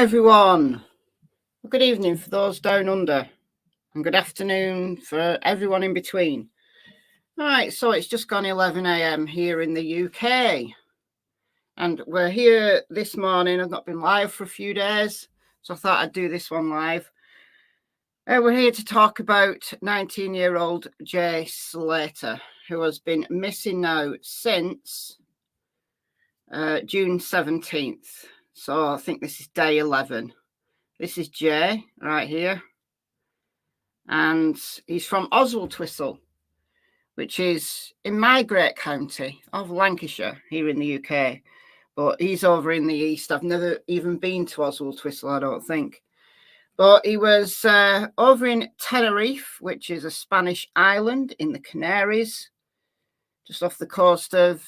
everyone. Good evening for those down under, and good afternoon for everyone in between. All right, so it's just gone 11 a.m. here in the UK, and we're here this morning. I've not been live for a few days, so I thought I'd do this one live. We're here to talk about 19-year-old Jay Slater, who has been missing now since June 17th. So I think this is day 11. This is Jay right here. And he's from Oswaldtwistle, which is in my great county of Lancashire here in the UK. But he's over in the east. I've never even been to Oswaldtwistle, I don't think. But he was over in Tenerife, which is a Spanish island in the Canaries, just off the coast of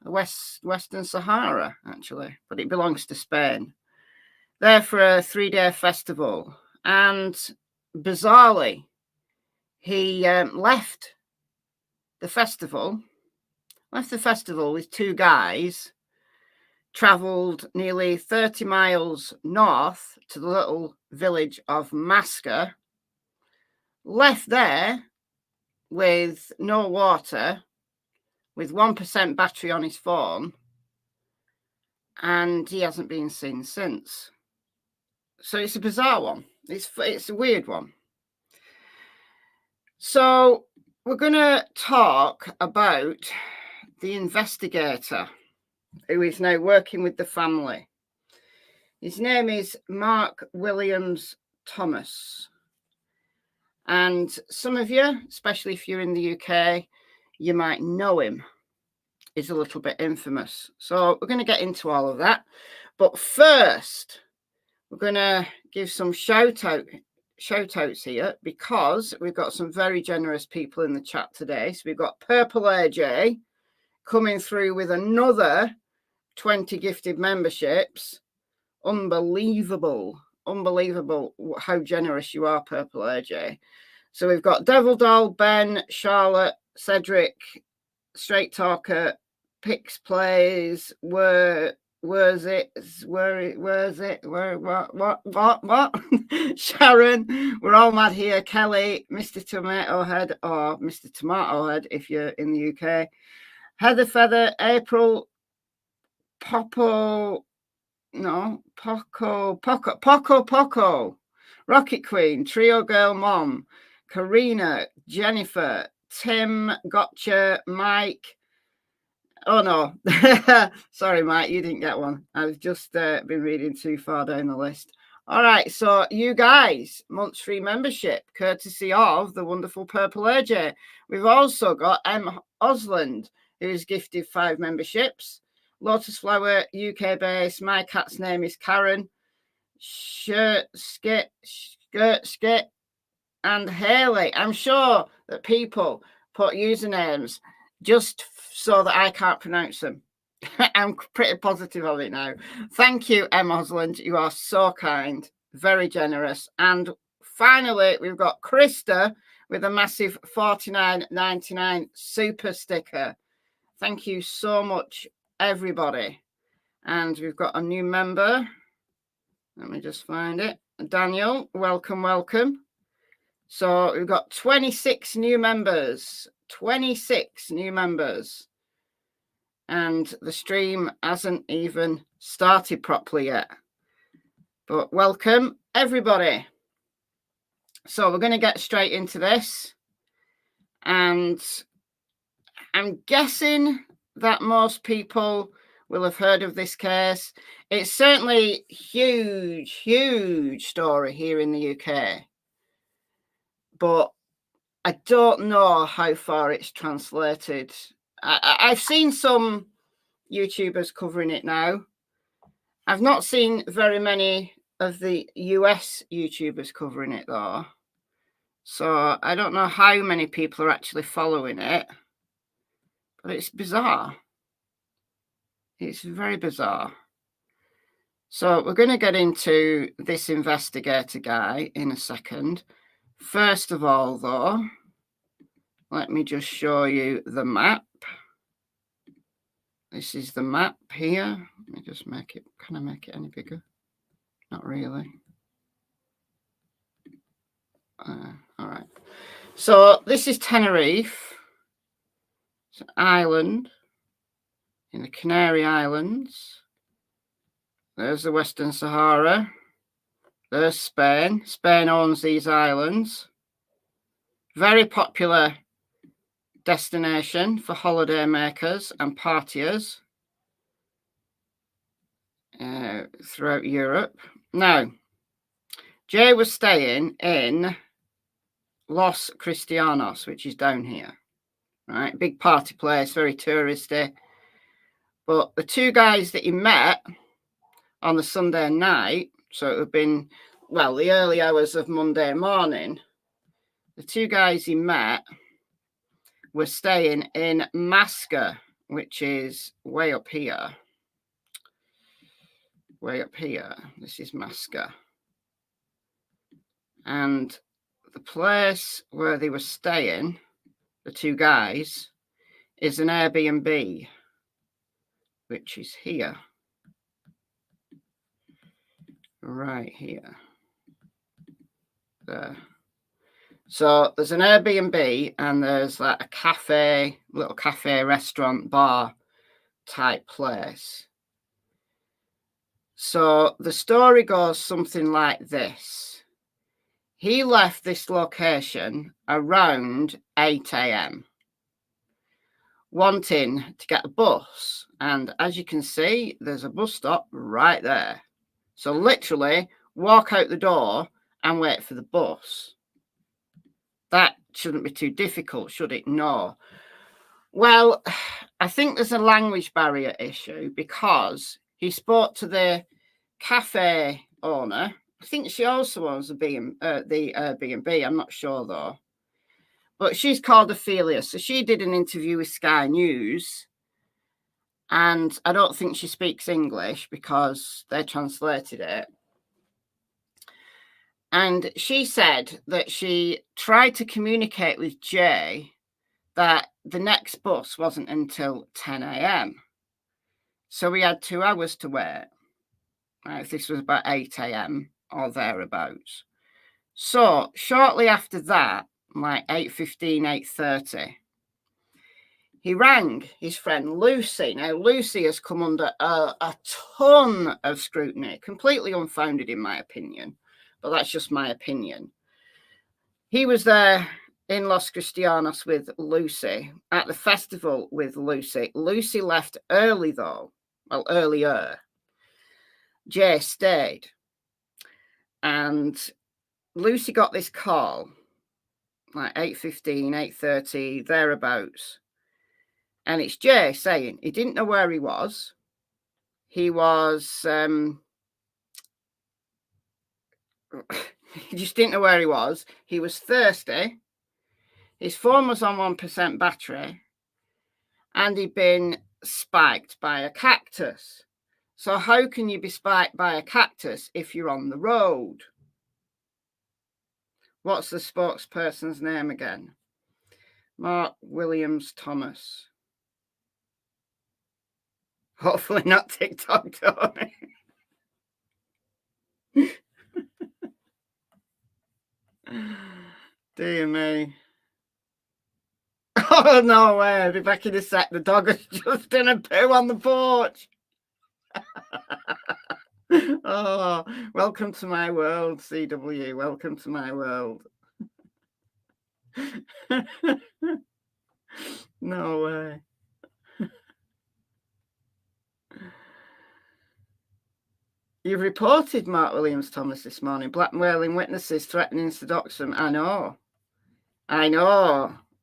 Western Sahara, actually. But it belongs to Spain. There for a 3-day festival, and bizarrely, he left the festival with 2 guys, travelled nearly 30 miles north to the little village of Masca, left there with no water, with 1% battery on his phone, and he hasn't been seen since. So it's a bizarre one. It's a weird one. So we're going to talk about the investigator who is now working with the family. His name is Mark Williams Thomas. And some of you, especially if you're in the UK, you might know him. He's a little bit infamous. So we're going to get into all of that. But first, we're going to give some shout outs here, because we've got some very generous people in the chat today. So we've got Purple AJ coming through with another 20 gifted memberships. Unbelievable how generous you are, Purple AJ. So we've got Devil Doll, Ben, Charlotte, Cedric, Straight Talker, Pix Plays, What? Sharon, we're all mad here. Kelly, Mr. Tomato Head, or Mr. Tomato Head if you're in the UK. Heather Feather, April, Poco, Rocket Queen, Trio Girl Mom, Karina, Jennifer, Tim, Gotcha, Mike. Oh, no. Sorry, Mike, you didn't get one. I've just been reading too far down the list. All right, so you guys, month's free membership, courtesy of the wonderful Purple AJ. We've also got M. Osland, who is gifted 5 memberships. Lotus Flower, UK base. My cat's name is Karen. Skirt, and Haley. I'm sure that people put usernames just so that I can't pronounce them. I'm pretty positive of it now. Thank you, M. Osland. You are so kind, very generous. And finally, we've got Krista with a massive $49.99 super sticker. Thank you so much, everybody. And we've got a new member. Let me just find it. Daniel, welcome. So we've got 26 new members. 26 new members. And the stream hasn't even started properly yet. But welcome, everybody. So we're going to get straight into this. And I'm guessing that most people will have heard of this case. It's certainly huge story here in the UK. But I don't know how far it's translated. I've seen some YouTubers covering it now. I've not seen very many of the US YouTubers covering it, though. So I don't know how many people are actually following it. But it's bizarre. It's very bizarre. So we're going to get into this investigator guy in a second. First of all, though, let me just show you the map. This is the map here. Let me just make it. Can I make it any bigger? Not really. All right. So this is Tenerife. It's an island in the Canary Islands. There's the Western Sahara. There's Spain. Spain owns these islands. Very popular destination for holiday makers and partiers throughout Europe. Now, Jay was staying in Los Cristianos, which is down here. Right, big party place, very touristy. But the two guys that he met on the Sunday night, so it would have been, well, the early hours of Monday morning, the two guys he met were staying in Masca, which is way up here. Way up here. This is Masca. And the place where they were staying, the two guys, is an Airbnb, which is here. Right here. There. So there's an Airbnb and there's like a cafe, little cafe, restaurant, bar type place. So the story goes something like this. He left this location around 8 a.m. wanting to get a bus. And as you can see, there's a bus stop right there. So literally walk out the door and wait for the bus. That shouldn't be too difficult, should it? No. Well, I think there's a language barrier issue because he spoke to the cafe owner. I think she also owns the Airbnb. I'm not sure though. But she's called Ophelia. So she did an interview with Sky News. And I don't think she speaks English because they translated it. And she said that she tried to communicate with Jay that the next bus wasn't until 10 a.m. So we had 2 hours to wait. Right, if this was about 8 a.m. or thereabouts. So shortly after that, like 8:15, 8:30, he rang his friend Lucy. Now, Lucy has come under a ton of scrutiny, completely unfounded in my opinion, but that's just my opinion. He was there in Los Cristianos with Lucy, at the festival with Lucy. Lucy left early though, well, earlier. Jay stayed. And Lucy got this call, like 8:15, 8:30, thereabouts. And it's Jay saying he didn't know where he was. He was, he just didn't know where he was. He was thirsty. His phone was on 1% battery. And he'd been spiked by a cactus. So how can you be spiked by a cactus if you're on the road? What's the spokesperson's name again? Mark Williams Thomas. Hopefully not TikTok Tony. Dear me. Oh, no way. I'll be back in a sec. The dog has just done a poo on the porch. Oh, welcome to my world, CW. Welcome to my world. No way. You've reported Mark Williams Thomas this morning, blackmailing witnesses, threatening to dox them. I know.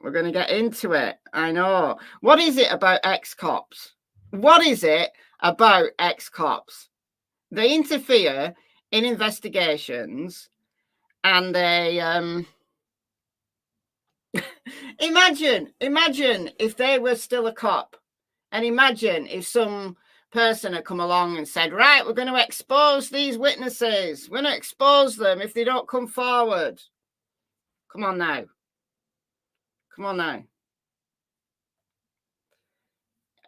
We're going to get into it. I know. What is it about ex-cops? What is it about ex-cops? They interfere in investigations and they imagine if they were still a cop, and imagine if some person had come along and said, right, we're going to expose these witnesses. We're going to expose them if they don't come forward. Come on now.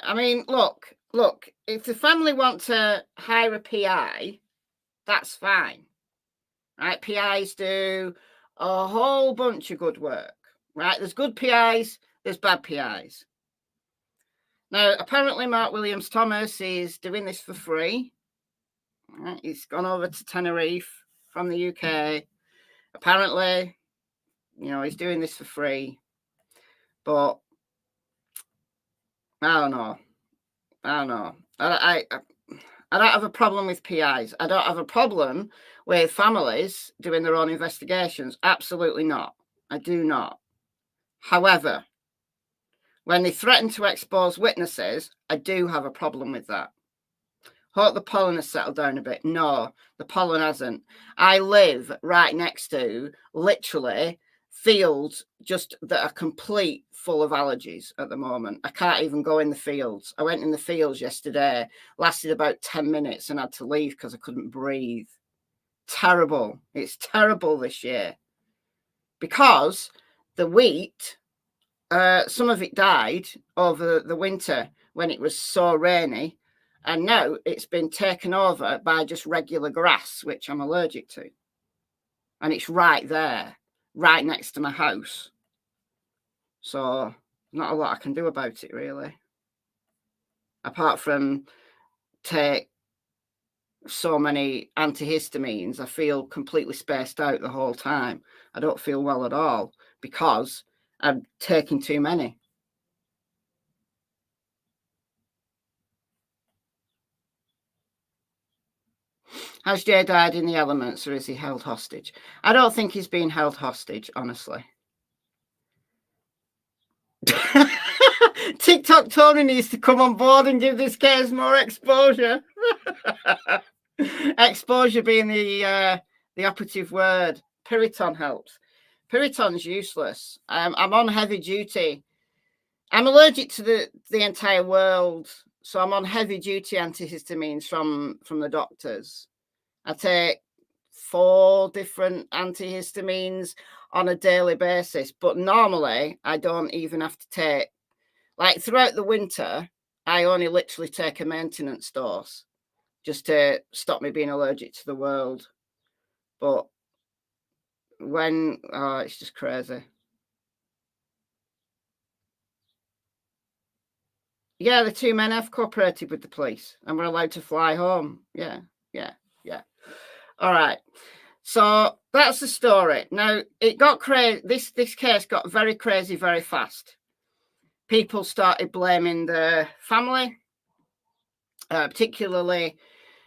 I mean, look, if the family want to hire a PI, That's fine. Right? PIs do a whole bunch of good work. Right? There's good PIs, there's bad PIs. Now, apparently Mark Williams-Thomas is doing this for free. Right? He's gone over to Tenerife from the UK. Apparently, he's doing this for free. But I don't know. I don't have a problem with PIs. I don't have a problem with families doing their own investigations. Absolutely not. I do not. However, when they threaten to expose witnesses, I do have a problem with that. Hope the pollen has settled down a bit. No, the pollen hasn't. I live right next to, literally, fields just that are complete full of allergies at the moment. I can't even go in the fields. I went in the fields yesterday, lasted about 10 minutes and had to leave because I couldn't breathe. Terrible. It's terrible this year. Because the wheat, some of it died over the winter when it was so rainy. And now it's been taken over by just regular grass, which I'm allergic to. And it's right there, right next to my house. So not a lot I can do about it, really. Apart from take so many antihistamines, I feel completely spaced out the whole time. I don't feel well at all because I'm taking too many. Has Jay died in the elements or is he held hostage? I don't think he's being held hostage, honestly. TikTok Tony needs to come on board and give this case more exposure. Exposure being the operative word. Piriton helps. Piriton's useless. I'm on heavy duty. I'm allergic to the entire world, so I'm on heavy duty antihistamines from the doctors. I take 4 different antihistamines on a daily basis, but normally I don't even have to take, like throughout the winter, I only literally take a maintenance dose just to stop me being allergic to the world. But it's just crazy. Yeah, the 2 men have cooperated with the police and were allowed to fly home. Yeah. All right. So that's the story. Now, it got crazy. This case got very crazy very fast. People started blaming the family, particularly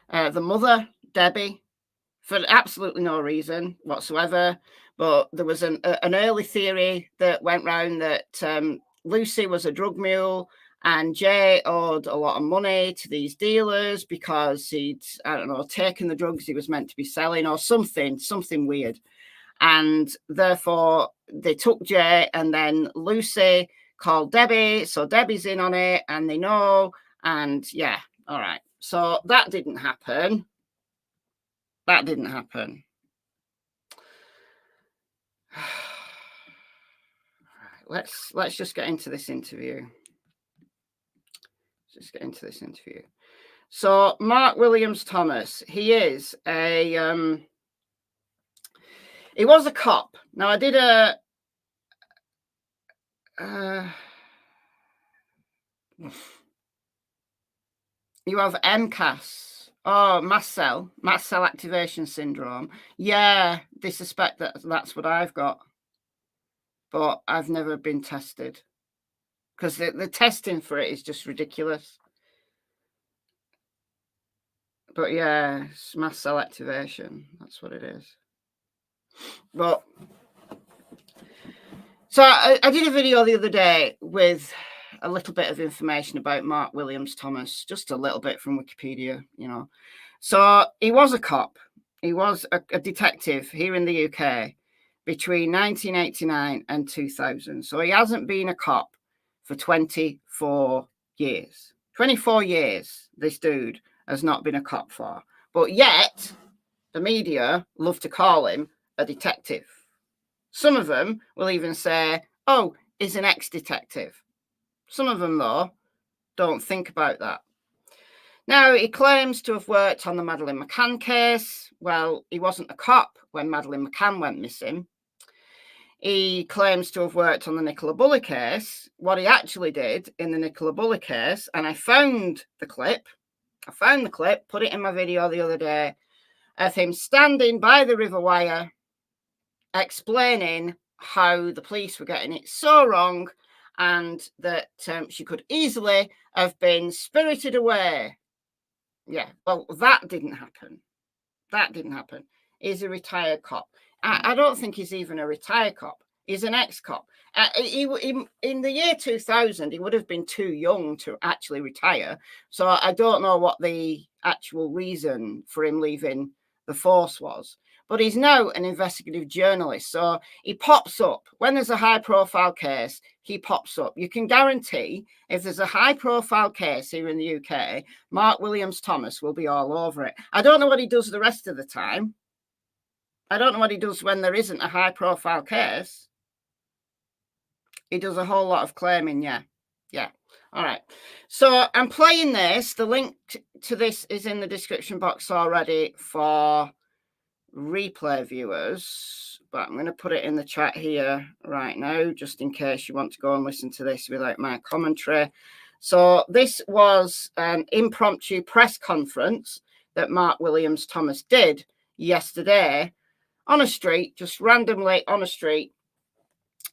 the mother, Debbie, for absolutely no reason whatsoever. But there was an early theory that went round that Lucy was a drug mule and Jay owed a lot of money to these dealers because he'd, I don't know, taken the drugs he was meant to be selling or something weird. And therefore, they took Jay and then Lucy called Debbie. So Debbie's in on it and they know. And yeah, all right. So that didn't happen. Let's just get into this interview. So Mark Williams-Thomas, he was a cop. Now I did you have MCAS. Oh, mast cell activation syndrome. Yeah, they suspect that's what I've got. But I've never been tested because the testing for it is just ridiculous. But yeah, it's mast cell activation. That's what it is. But so I did a video the other day with a little bit of information about Mark Williams-Thomas, just a little bit from Wikipedia, So he was a cop. He was a detective here in the UK between 1989 and 2000. So he hasn't been a cop for 24 years. 24 years, this dude has not been a cop for. But yet, the media love to call him a detective. Some of them will even say, oh, he's an ex-detective. Some of them, though, don't think about that. Now, he claims to have worked on the Madeleine McCann case. Well, he wasn't a cop when Madeleine McCann went missing. He claims to have worked on the Nicola Bulley case. What he actually did in the Nicola Bulley case, and I found the clip, put it in my video the other day, of him standing by the river wire explaining how the police were getting it so wrong and that she could easily have been spirited away. Yeah, well, that didn't happen. He's a retired cop. I don't think he's even a retired cop. He's an ex-cop. In the year 2000, he would have been too young to actually retire. So I don't know what the actual reason for him leaving the force was. But he's now an investigative journalist. So he pops up. When there's a high-profile case, he pops up. You can guarantee if there's a high-profile case here in the UK, Mark Williams-Thomas will be all over it. I don't know what he does the rest of the time. I don't know what he does when there isn't a high-profile case. He does a whole lot of claiming, yeah. All right. So I'm playing this. The link to this is in the description box already for replay viewers, but I'm going to put it in the chat here right now, just in case you want to go and listen to this without my commentary. So this was an impromptu press conference that Mark Williams-Thomas did yesterday on a street, just randomly on a street.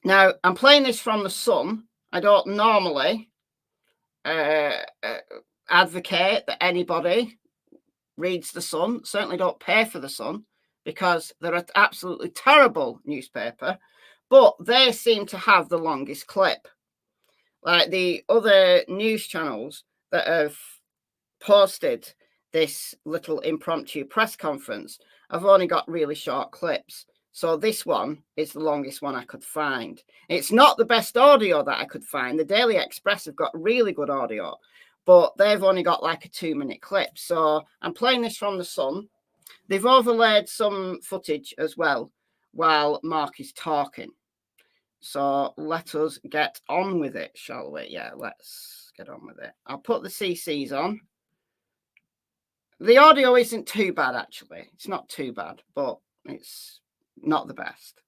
Now, I'm playing this from the Sun. I don't normally advocate that anybody reads the Sun. Certainly don't pay for the Sun because they're an absolutely terrible newspaper, but they seem to have the longest clip. Like the other news channels that have posted this little impromptu press conference have only got really short clips. So this one is the longest one I could find. It's not the best audio that I could find. The Daily Express have got really good audio, but they've only got like a 2-minute clip. So I'm playing this from the Sun. They've overlaid some footage as well while Mark is talking. So let us get on with it, shall we? Yeah, let's get on with it. I'll put the CCs on. The audio isn't too bad, actually. It's not too bad, but it's not the best.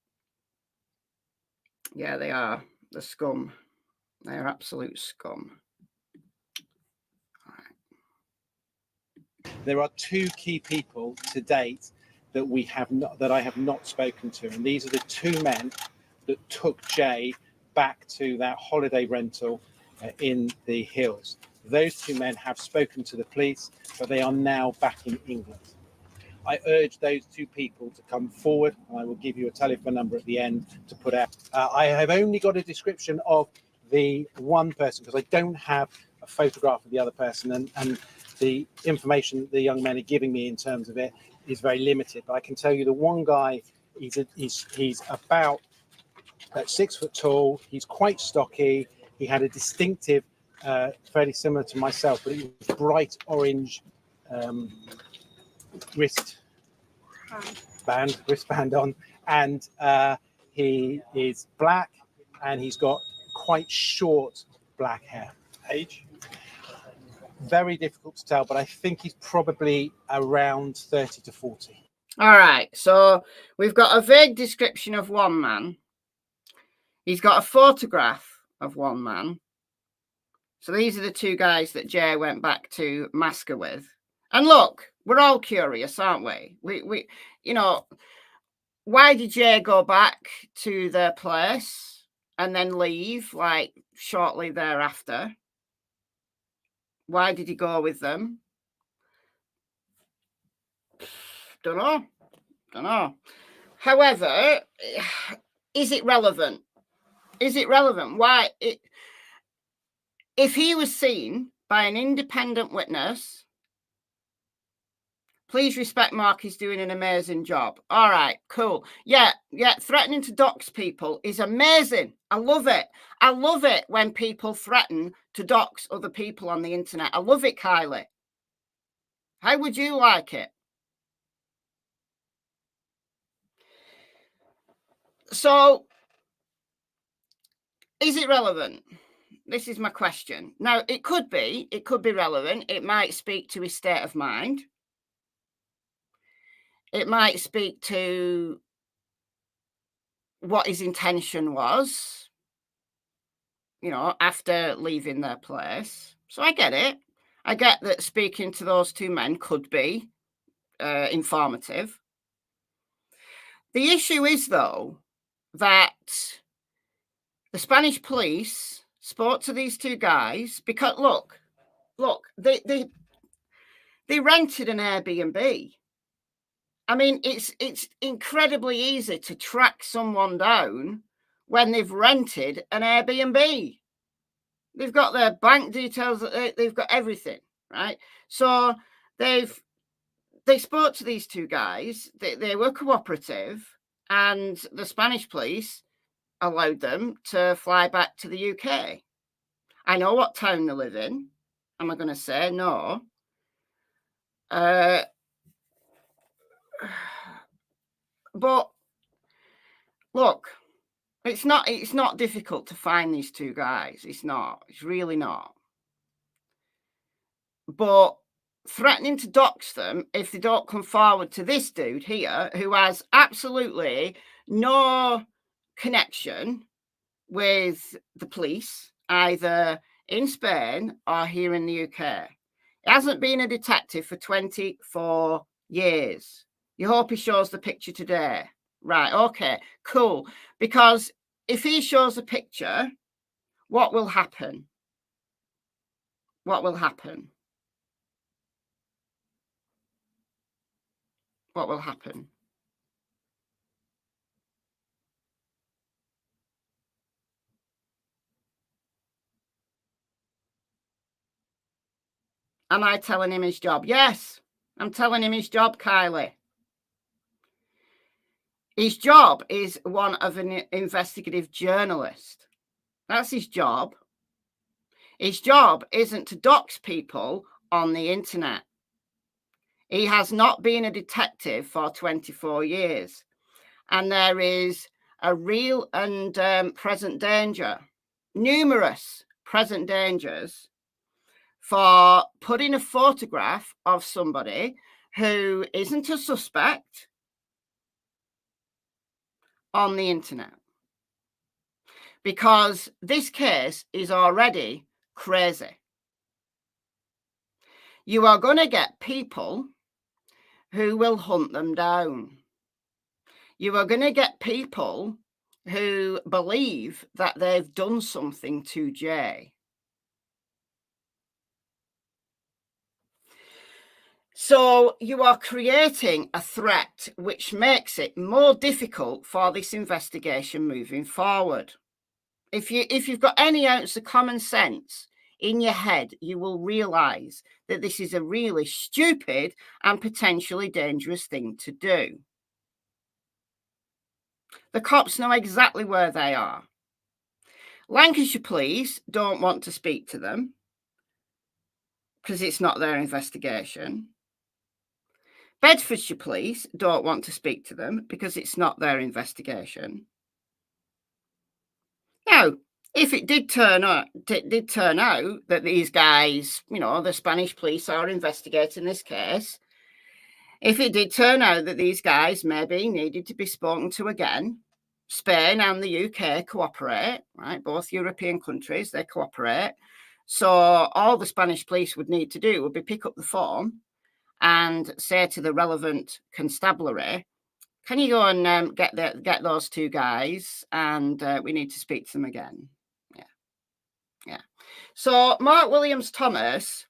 Yeah, they are. The scum. They're absolute scum. There are 2 key people to date that I have not spoken to, and these are the 2 men that took Jay back to that holiday rental in the hills. Those 2 men have spoken to the police, but they are now back in England. I urge those 2 people to come forward, and I will give you a telephone number at the end to put out. I have only got a description of the one person because I don't have a photograph of the other person, and the information the young men are giving me in terms of it is very limited. But I can tell you the one guy, he's about 6 foot tall. He's quite stocky. He had a distinctive, fairly similar to myself, but it was bright orange wristband on, and he is black, and he's got quite short black hair. Age? Very difficult to tell, but I think he's probably around 30 to 40. All right, so we've got a vague description of one man. He's got a photograph of one man. So these are the 2 guys that Jay went back to Masca with. And look, we're all curious, aren't we? We you know, why did Jay go back to their place and then leave like shortly thereafter? Why did he go with them? Don't know. However, is it relevant? Why? If he was seen by an independent witness, please respect Mark. He's doing an amazing job. All right, cool. Yeah. Threatening to dox people is amazing. I love it. I love it when people threaten to dox other people on the internet. I love it, Kylie. How would you like it? So, is it relevant? This is my question. Now, it could be relevant. It might speak to his state of mind. It might speak to what his intention was, after leaving their place. So I get it. I get that speaking to those two men could be informative. The issue is, though, that the Spanish police spoke to these two guys because, look, they rented an Airbnb. I mean, it's incredibly easy to track someone down when they've rented an Airbnb. They've got their bank details, they've got everything, right? So they spoke to these two guys, they were cooperative, and the Spanish police allowed them to fly back to the UK. I know what town they live in. Am I going to say no? But look, it's not difficult to find these two guys. It's not. It's really not. But threatening to dox them if they don't come forward to this dude here, who has absolutely no connection with the police, either in Spain or here in the UK. He hasn't been a detective for 24 years. You hope he shows the picture today. Right, okay, cool. Because if he shows a picture, what will happen? What will happen? What will happen? Am I telling him his job? Yes, I'm telling him his job, Kylie. His job is one of an investigative journalist. That's his job. His job isn't to dox people on the internet. He has not been a detective for 24 years. And there is a real and present danger, numerous present dangers, for putting a photograph of somebody who isn't a suspect on the internet. Because this case is already crazy. You are going to get people who will hunt them down. You are going to get people who believe that they've done something to Jay. So you are creating a threat which makes it more difficult for this investigation moving forward. If you've got any ounce of common sense in your head, you will realize that this is a really stupid and potentially dangerous thing to do. The cops know exactly where they are. Lancashire police don't want to speak to them because it's not their investigation. Bedfordshire police don't want to speak to them because it's not their investigation. Now, if it did turn out that these guys, the Spanish police are investigating this case, if it did turn out that these guys maybe needed to be spoken to again, Spain and the UK cooperate, right? Both European countries, they cooperate. So all the Spanish police would need to do would be pick up the phone and say to the relevant constabulary, can you go and get those two guys, and we need to speak to them again. Yeah. So Mark Williams Thomas,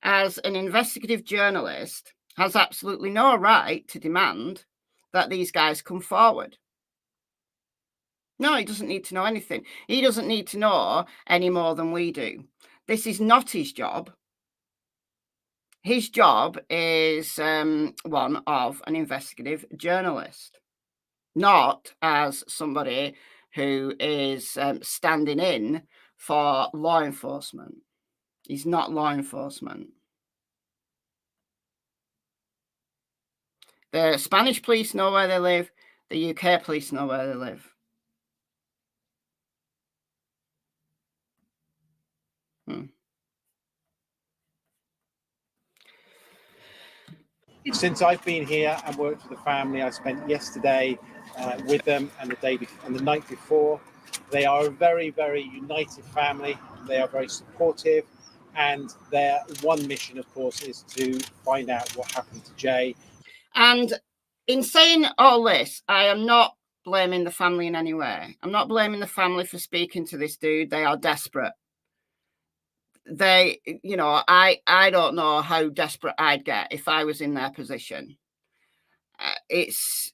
as an investigative journalist, has absolutely no right to demand that these guys come forward. No, he doesn't need to know anything. He doesn't need to know any more than we do. This is not his job. His job is one of an investigative journalist, not as somebody who is standing in for law enforcement. He's not law enforcement. The Spanish police know where they live. The UK police know where they live. Since I've been here and worked with the family, I spent yesterday with them and the night before. They are a very, very united family. They are very supportive, and their one mission, of course, is to find out what happened to Jay. And in saying all this, I am not blaming the family in any way. I'm not blaming the family for speaking to this dude. They are desperate. They, you know, I don't know how desperate I'd get if I was in their position. It's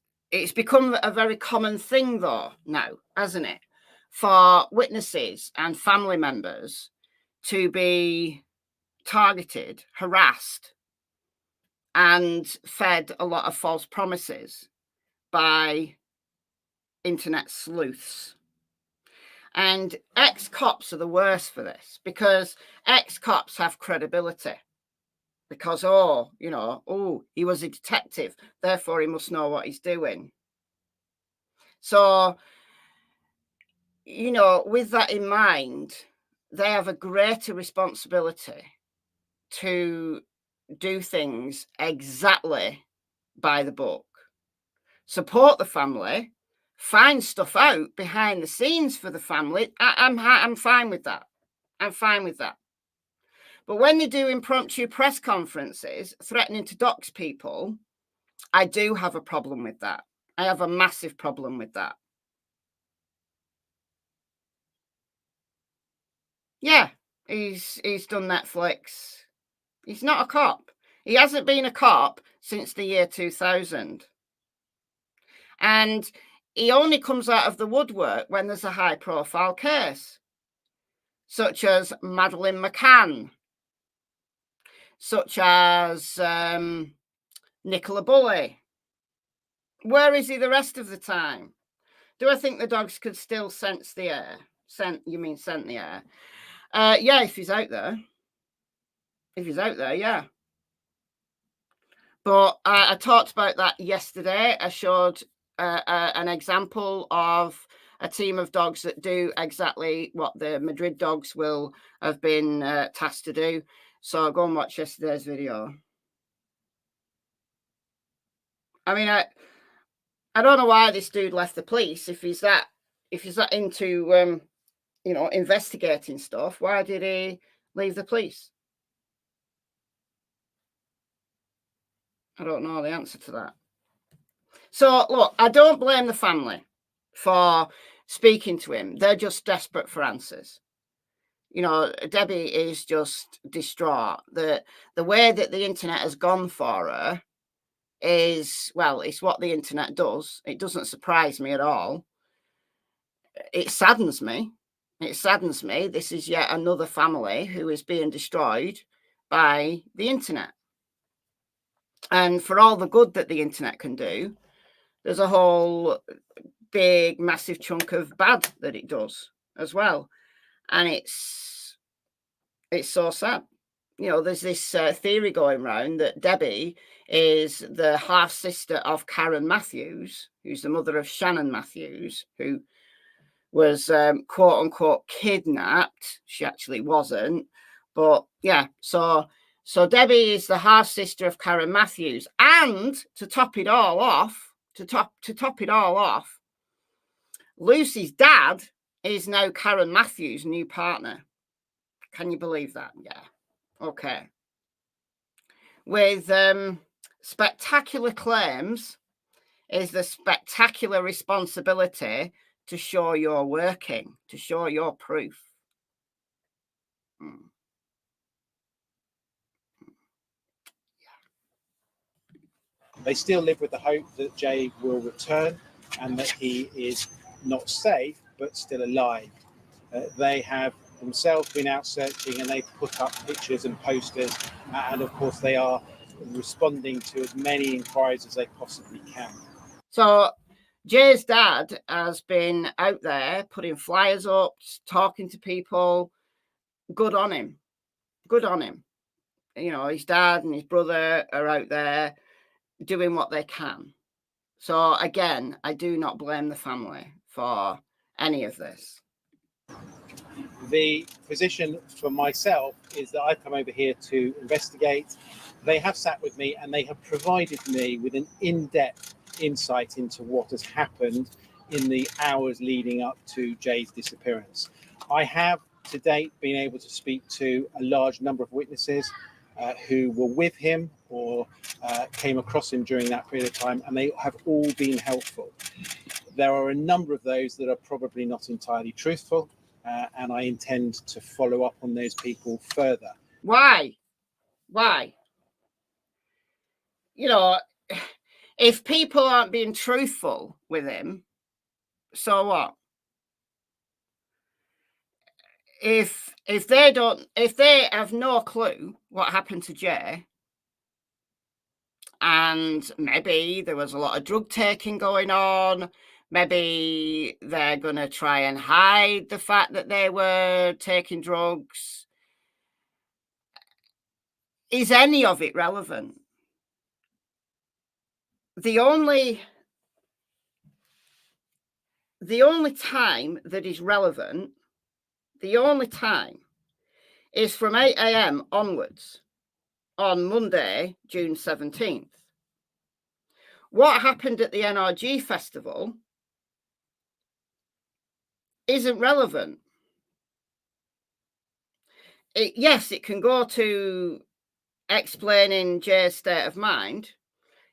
become a very common thing, though, now, hasn't it, for witnesses and family members to be targeted, harassed, and fed a lot of false promises by internet sleuths. And ex-cops are the worst for this, because ex-cops have credibility. Because, he was a detective, therefore he must know what he's doing. So, with that in mind, they have a greater responsibility to do things exactly by the book. Support the family, find stuff out behind the scenes for the family. I'm fine with that. I'm fine with that. But when they do impromptu press conferences threatening to dox people, I do have a problem with that. I have a massive problem with that. Yeah, he's done Netflix. He's not a cop. He hasn't been a cop since the year 2000. And he only comes out of the woodwork when there's a high-profile case, such as Madeleine McCann, such as Nicola Bulley. Where is he the rest of the time? Do I think the dogs could still sense the air? Scent the air? Yeah, if he's out there. If he's out there, yeah. But I talked about that yesterday. I showed an example of a team of dogs that do exactly what the Madrid dogs will have been tasked to do. So go and watch yesterday's video. I mean, I don't know why this dude left the police if he's that into investigating stuff. Why did he leave the police? I don't know the answer to that. So, look, I don't blame the family for speaking to him. They're just desperate for answers. Debbie is just distraught. The way that the internet has gone for her is, well, it's what the internet does. It doesn't surprise me at all. It saddens me. It saddens me. This is yet another family who is being destroyed by the internet. And for all the good that the internet can do, there's a whole big, massive chunk of bad that it does as well. And it's so sad. There's this theory going around that Debbie is the half-sister of Karen Matthews, who's the mother of Shannon Matthews, who was quote-unquote kidnapped. She actually wasn't. But, yeah, so Debbie is the half-sister of Karen Matthews. And to top it all off, Lucy's dad is now Karen Matthews' new partner. Can you believe that? Yeah. Okay. With spectacular claims is the spectacular responsibility to show you're working, to show your proof. They still live with the hope that Jay will return and that he is not safe, but still alive. They have themselves been out searching, and they put up pictures and posters, and of course they are responding to as many inquiries as they possibly can. So Jay's dad has been out there putting flyers up, talking to people. Good on him. Good on him. His dad and his brother are out there doing what they can. So again, I do not blame the family for any of this. The position for myself is that I've come over here to investigate. They have sat with me and they have provided me with an in-depth insight into what has happened in the hours leading up to Jay's disappearance. I have to date been able to speak to a large number of witnesses who were with him or came across him during that period of time, and they have all been helpful. There are a number of those that are probably not entirely truthful, and I intend to follow up on those people further. Why? You know, if people aren't being truthful with him, so what? If they have no clue what happened to Jay, and maybe there was a lot of drug taking going on, maybe they're going to try and hide the fact that they were taking drugs. Is any of it relevant? The only time that is relevant, the only time, is from 8 a.m. onwards on Monday, June 17th. What happened at the NRG Festival isn't relevant. Yes, it can go to explaining Jay's state of mind.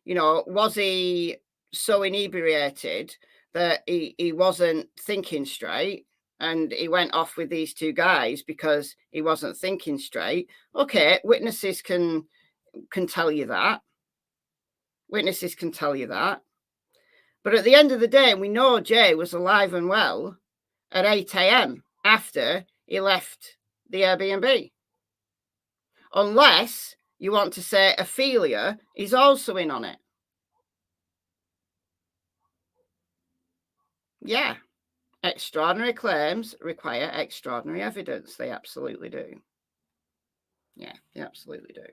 You know, was he so inebriated that he wasn't thinking straight and he went off with these two guys because he wasn't thinking straight? Okay, witnesses can tell you that. Witnesses can tell you that. But at the end of the day, we know Jay was alive and well at 8 a.m. after he left the Airbnb. Unless you want to say Ophelia is also in on it. Yeah. Extraordinary claims require extraordinary evidence. They absolutely do. Yeah, they absolutely do.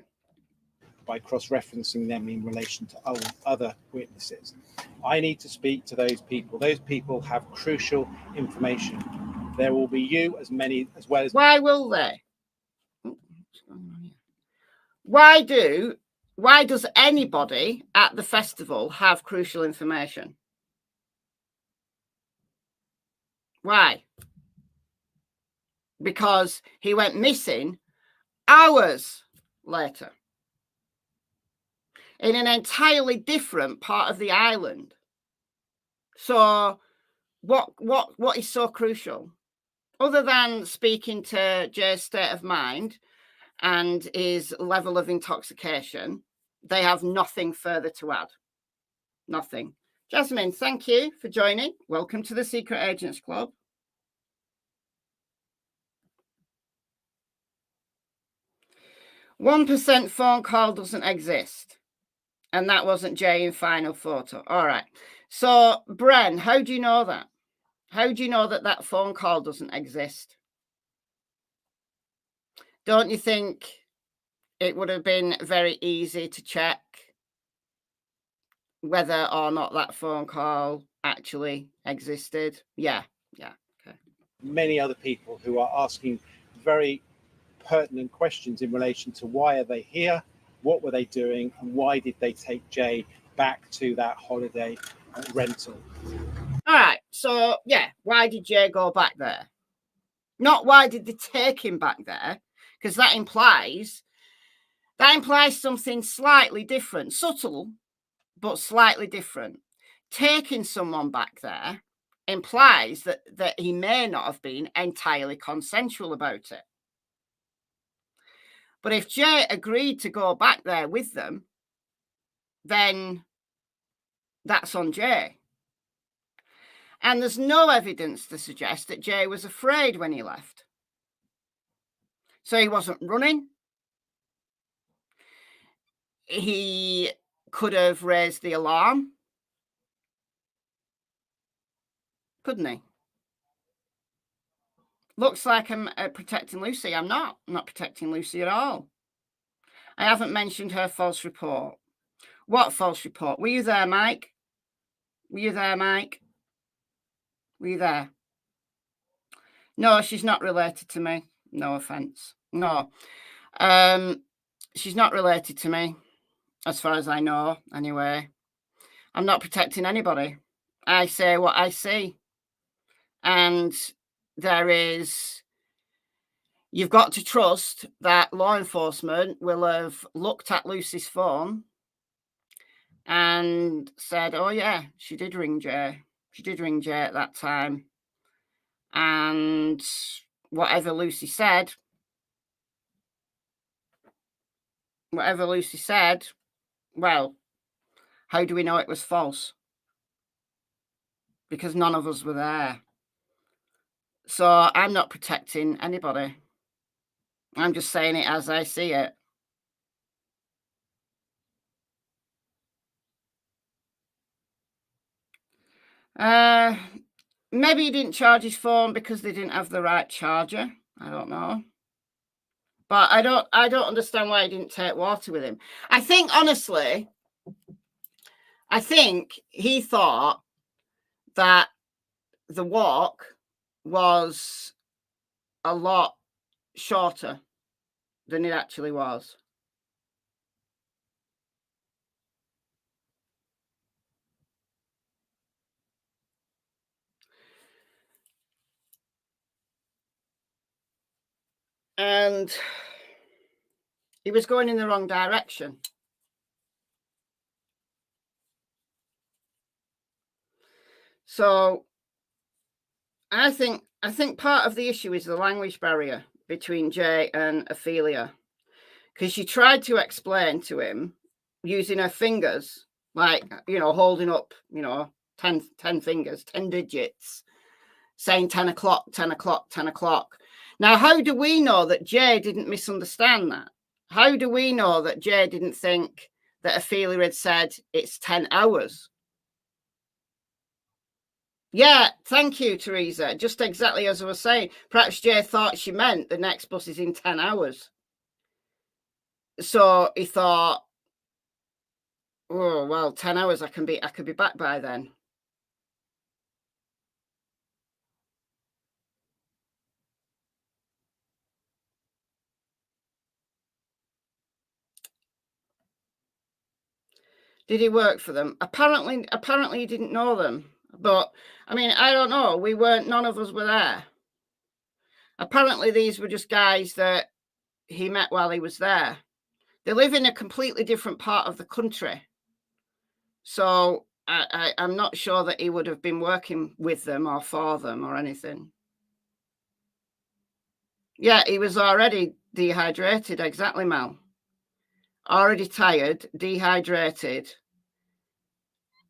By cross-referencing them in relation to other witnesses. I need to speak to those people. Those people have crucial information. There will be you as well as... Why will they? What's going on here? Why does anybody at the festival have crucial information? Why? Because he went missing hours later in an entirely different part of the island. So what is so crucial? Other than speaking to Jay's state of mind and his level of intoxication, they have nothing further to add. Nothing. Jasmine, thank you for joining. Welcome to the Secret Agents Club. "1% phone call doesn't exist. And that wasn't Jay in final photo." All right. So, Bren, how do you know that? How do you know that that phone call doesn't exist? Don't you think it would have been very easy to check whether or not that phone call actually existed? Yeah. Okay. Many other people who are asking very pertinent questions in relation to why are they here, what were they doing, and why did they take Jay back to that holiday rental. All right. So, yeah, why did Jay go back there? Not why did they take him back there, because that implies something slightly different, subtle, but slightly different. Taking someone back there implies that he may not have been entirely consensual about it. But if Jay agreed to go back there with them, then that's on Jay. And there's no evidence to suggest that Jay was afraid when he left. So he wasn't running. He could have raised the alarm, couldn't he? Looks like I'm protecting Lucy. I'm not protecting Lucy at all. I haven't mentioned her false report. What false report? Were you there, Mike? Were you there? No, she's not related to me. No offense. No. She's not related to me, as far as I know, anyway. I'm not protecting anybody. I say what I see. And you've got to trust that law enforcement will have looked at Lucy's phone and said, oh, yeah, she did ring Jay. She did ring Jay at that time. And whatever Lucy said, well, how do we know it was false? Because none of us were there. So I'm not protecting anybody. I'm just saying it as I see it. Maybe he didn't charge his phone because they didn't have the right charger. I don't know. But I don't understand why he didn't take water with him. I think, honestly, he thought that the walk was a lot shorter than it actually was. And he was going in the wrong direction. So I think part of the issue is the language barrier between Jay and Ophelia, because she tried to explain to him using her fingers, like, holding up, 10 fingers, 10 digits, saying 10 o'clock, 10 o'clock, 10 o'clock. Now, how do we know that Jay didn't misunderstand that? How do we know that Jay didn't think that Ophelia had said it's 10 hours? Yeah, thank you, Teresa. Just exactly as I was saying. Perhaps Jay thought she meant the next bus is in 10 hours. So he thought, oh, well, 10 hours, I could be back by then. Did he work for them? Apparently he didn't know them. But I mean, I don't know. None of us were there. Apparently these were just guys that he met while he was there. They live in a completely different part of the country. So I'm not sure that he would have been working with them or for them or anything. Yeah, he was already dehydrated. Exactly, Mel. Already tired, dehydrated.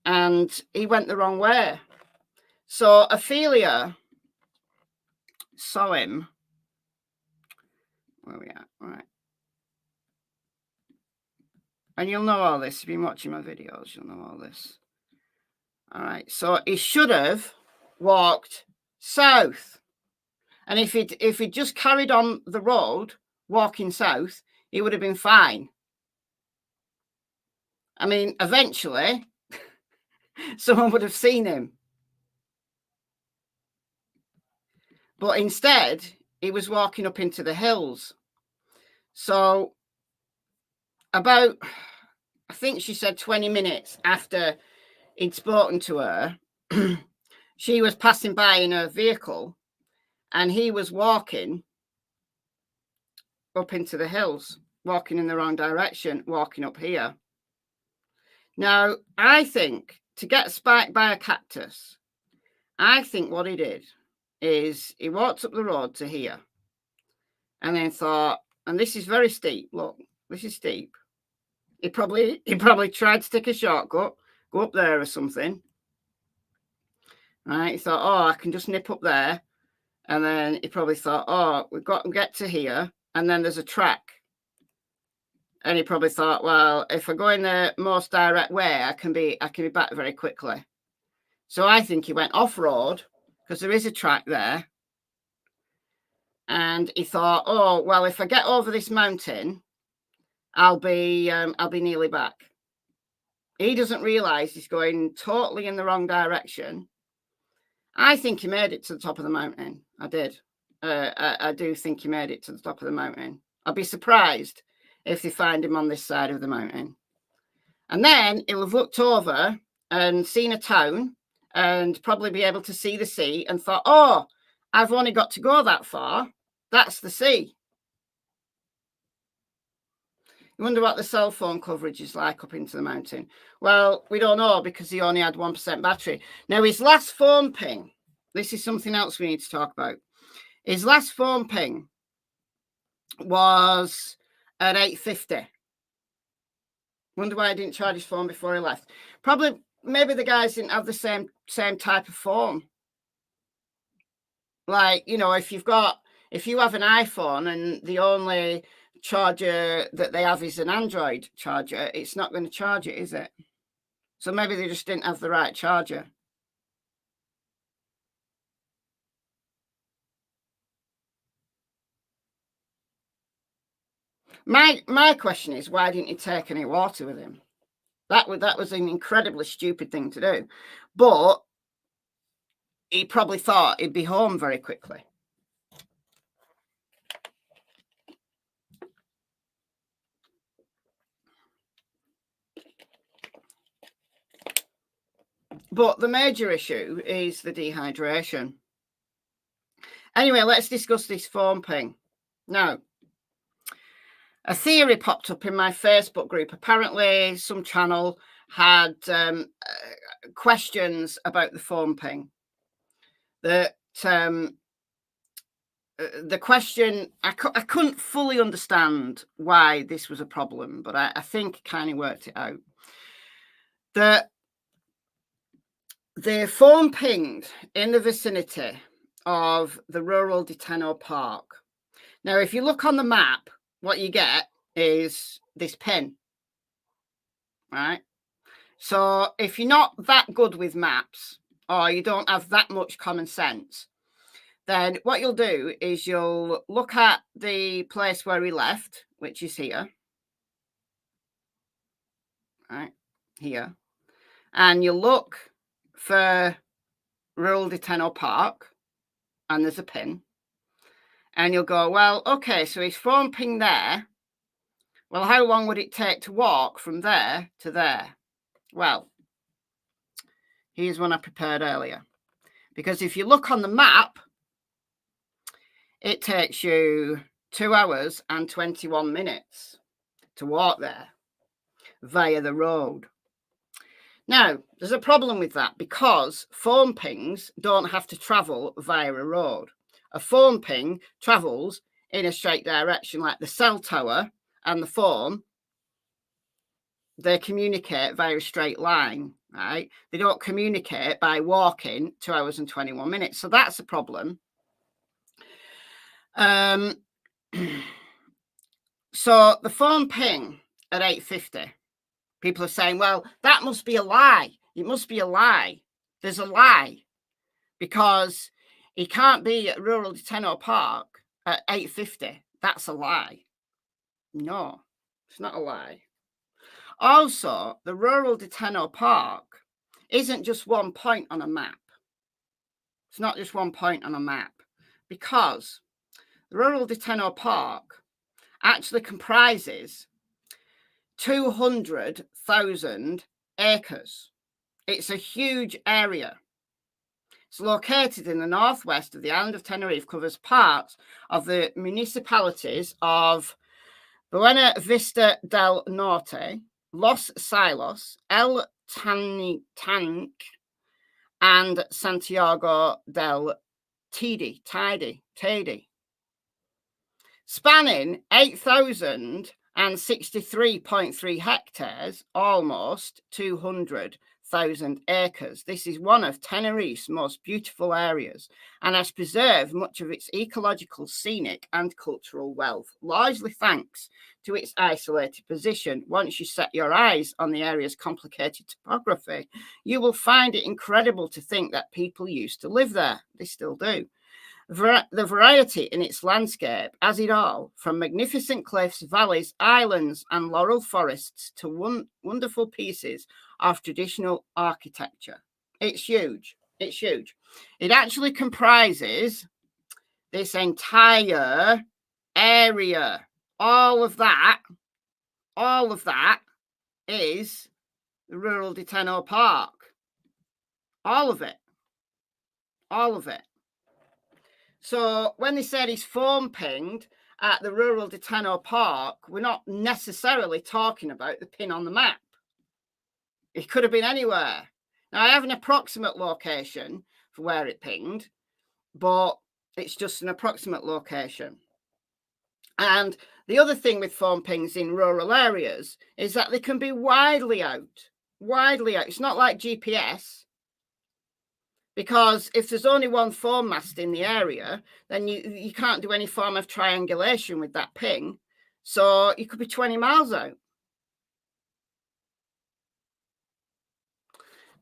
And he went the wrong way. So Ophelia saw him. Where are we at? All right. And you'll know all this. If you've been watching my videos, you'll know all this. All right. So he should have walked south. And if he'd just carried on the road, walking south, he would have been fine. I mean, eventually, someone would have seen him. But instead, he was walking up into the hills. So about, I think she said 20 minutes after he'd spoken to her, she was passing by in her vehicle and he was walking up into the hills, walking in the wrong direction, walking up here. Now, I think to get spiked by a cactus, I think what he did is he walked up the road to here and then thought, and this is very steep. Look, this is steep. He probably tried to take a shortcut, go up there or something. Right? He thought, oh, I can just nip up there. And then he probably thought, oh, we've got to get to here. And then there's a track. And he probably thought, well, if I go in the most direct way, I can be back very quickly. So I think he went off road because there is a track there. And he thought, oh, well, if I get over this mountain, I'll be nearly back. He doesn't realize he's going totally in the wrong direction. I think he made it to the top of the mountain. I did. I do think he made it to the top of the mountain. I'll be surprised if they find him on this side of the mountain. And then he'll have looked over and seen a town and probably be able to see the sea and thought, oh, I've only got to go that far. That's the sea. You wonder what the cell phone coverage is like up into the mountain. Well, we don't know because he only had 1% battery. Now, his last phone ping, this is something else we need to talk about. His last phone ping was at 8:50. Wonder why I didn't charge his phone before he left. Probably, maybe the guys didn't have the same type of phone. Like, you know, if you have an iPhone and the only charger that they have is an Android charger, it's not going to charge it, is it? So maybe they just didn't have the right charger. My question is, why didn't he take any water with him? That was an incredibly stupid thing to do. But he probably thought he'd be home very quickly. But the major issue is the dehydration. Anyway, let's discuss this phone ping. Now, a theory popped up in my Facebook group. Apparently, some channel had questions about the phone ping. The question, I couldn't fully understand why this was a problem, but I think kind of worked it out. The phone pinged in the vicinity of the rural Deteno Park. Now, if you look on the map, what you get is this pin, right? So if you're not that good with maps or you don't have that much common sense, then what you'll do is you'll look at the place where he left, which is here, right here, and you'll look for rural Deteno Park, and there's a pin. And you'll go, well, okay, so he's phone ping there. Well, how long would it take to walk from there to there? Well, here's one I prepared earlier. Because if you look on the map, it takes you 2 hours and 21 minutes to walk there via the road. Now, there's a problem with that because phone pings don't have to travel via a road. A phone ping travels in a straight direction, like the cell tower and the phone. They communicate via a straight line, right? They don't communicate by walking 2 hours and 21 minutes. So that's a problem. So the phone ping at 8:50, people are saying, well, that must be a lie. It must be a lie. There's a lie because he can't be at rural Deteno Park at 8:50. That's a lie. No, it's not a lie. Also, the rural Deteno Park isn't just one point on a map. It's not just one point on a map because the rural Deteno Park actually comprises 200,000 acres. It's a huge area. It's located in the northwest of the island of Tenerife, covers parts of the municipalities of Buena Vista del Norte, Los Silos, El Tanque, and Santiago del Teide, spanning 8,063.3 hectares, almost 200,000 acres. This is one of Tenerife's most beautiful areas and has preserved much of its ecological, scenic and cultural wealth, largely thanks to its isolated position. Once you set your eyes on the area's complicated topography, you will find it incredible to think that people used to live there. They still do. The variety in its landscape has it all, from magnificent cliffs, valleys, islands, and laurel forests to wonderful pieces of traditional architecture. It's huge. It's huge. It actually comprises this entire area. All of that is the rural Tenerife Park. All of it. So when they said he's phone pinged at the rural Tenerife Park, we're not necessarily talking about the pin on the map. It could have been anywhere. Now, I have an approximate location for where it pinged, but it's just an approximate location. And the other thing with phone pings in rural areas is that they can be widely out. It's not like GPS, because if there's only one phone mast in the area, then you can't do any form of triangulation with that ping. So you could be 20 miles out.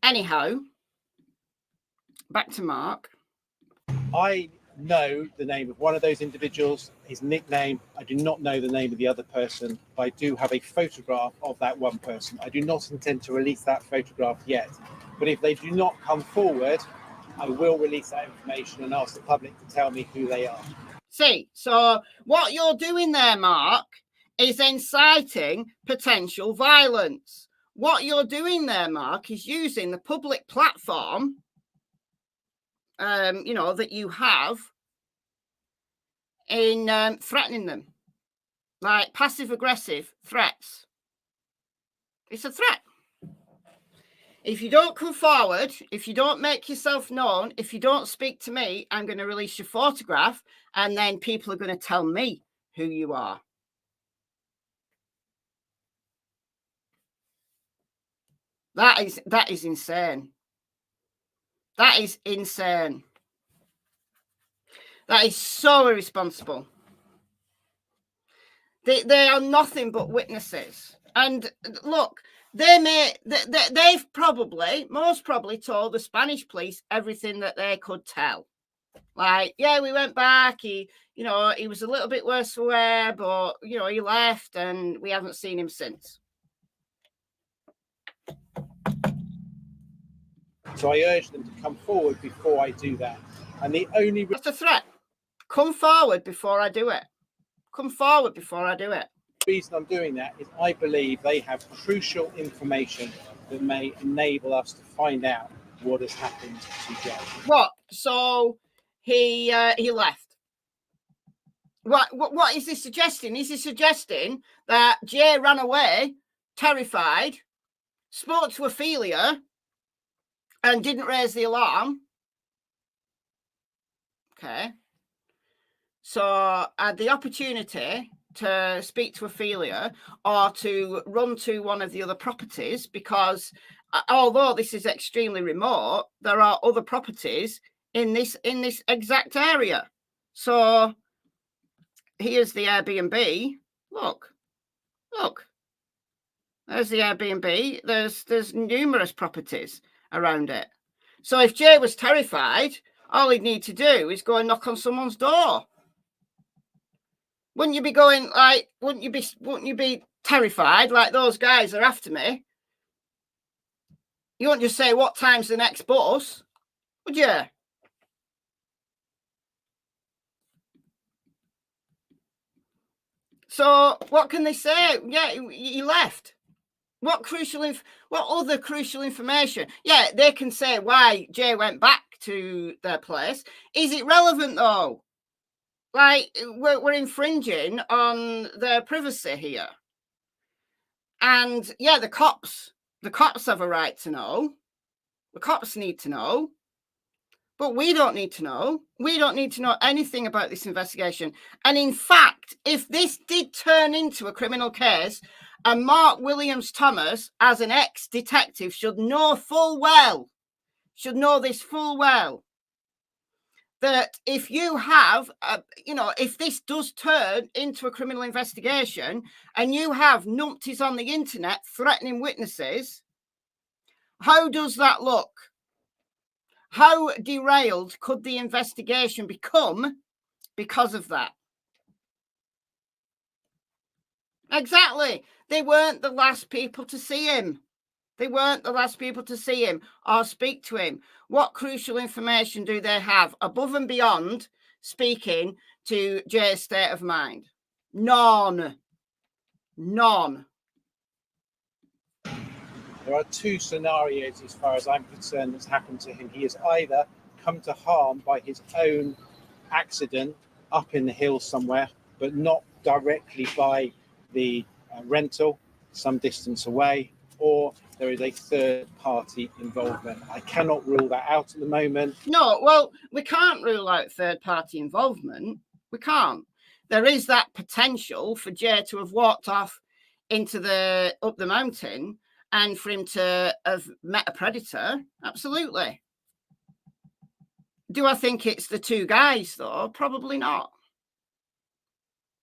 Anyhow, back to Mark. I know the name of one of those individuals, his nickname. I do not know the name of the other person, but I do have a photograph of that one person. I do not intend to release that photograph yet, but if they do not come forward, I will release that information and ask the public to tell me who they are. See, so what you're doing there, Mark, is inciting potential violence. What you're doing there, Mark, is using the public platform, that you have in threatening them, like passive-aggressive threats. It's a threat. If you don't come forward, if you don't make yourself known, if you don't speak to me, I'm going to release your photograph, and then people are going to tell me who you are. That is insane. That is insane. That is so irresponsible. They are nothing but witnesses. And look, they've most probably told the Spanish police everything that they could tell. Like, yeah, we went back. He was a little bit worse for wear, but he left, and we haven't seen him since. So I urge them to come forward before I do that. And That's a threat. Come forward before I do it. Come forward before I do it. The reason I'm doing that is I believe they have crucial information that may enable us to find out what has happened to Jay. What? So he left. What is he suggesting? Is he suggesting that Jay ran away, terrified, spoke to Ophelia, and didn't raise the alarm? Okay. So I had the opportunity to speak to Ophelia or to run to one of the other properties, because although this is extremely remote, there are other properties in this exact area. So here's the Airbnb. Look. There's the Airbnb. There's numerous properties around it. So if Jay was terrified, all he'd need to do is go and knock on someone's door. Wouldn't you be going like? Wouldn't you be terrified like those guys are after me? You wouldn't just say, "What time's the next bus?" Would you? So what can they say? Yeah, he left. What other crucial information? Yeah, they can say why Jay went back to their place. Is it relevant though? Like, we're infringing on their privacy here. And yeah, the cops have a right to know. The cops need to know. But we don't need to know. We don't need to know anything about this investigation. And in fact, if this did turn into a criminal case, and Mark Williams Thomas, as an ex-detective, should know this full well, that if you have, if this does turn into a criminal investigation and you have numpties on the internet threatening witnesses, how does that look? How derailed could the investigation become because of that? Exactly. They weren't the last people to see him. Or speak to him. What crucial information do they have above and beyond speaking to Jay's state of mind. None. There are two scenarios, as far as I'm concerned, that's happened to him. He has either come to harm by his own accident up in the hills somewhere, but not directly by the rental, some distance away, or there is a third party involvement. I cannot rule that out at the moment. No, well, we can't rule out third party involvement. We can't. There is that potential for Jay to have walked off up the mountain and for him to have met a predator. Absolutely. Do I think it's the two guys, though? Probably not.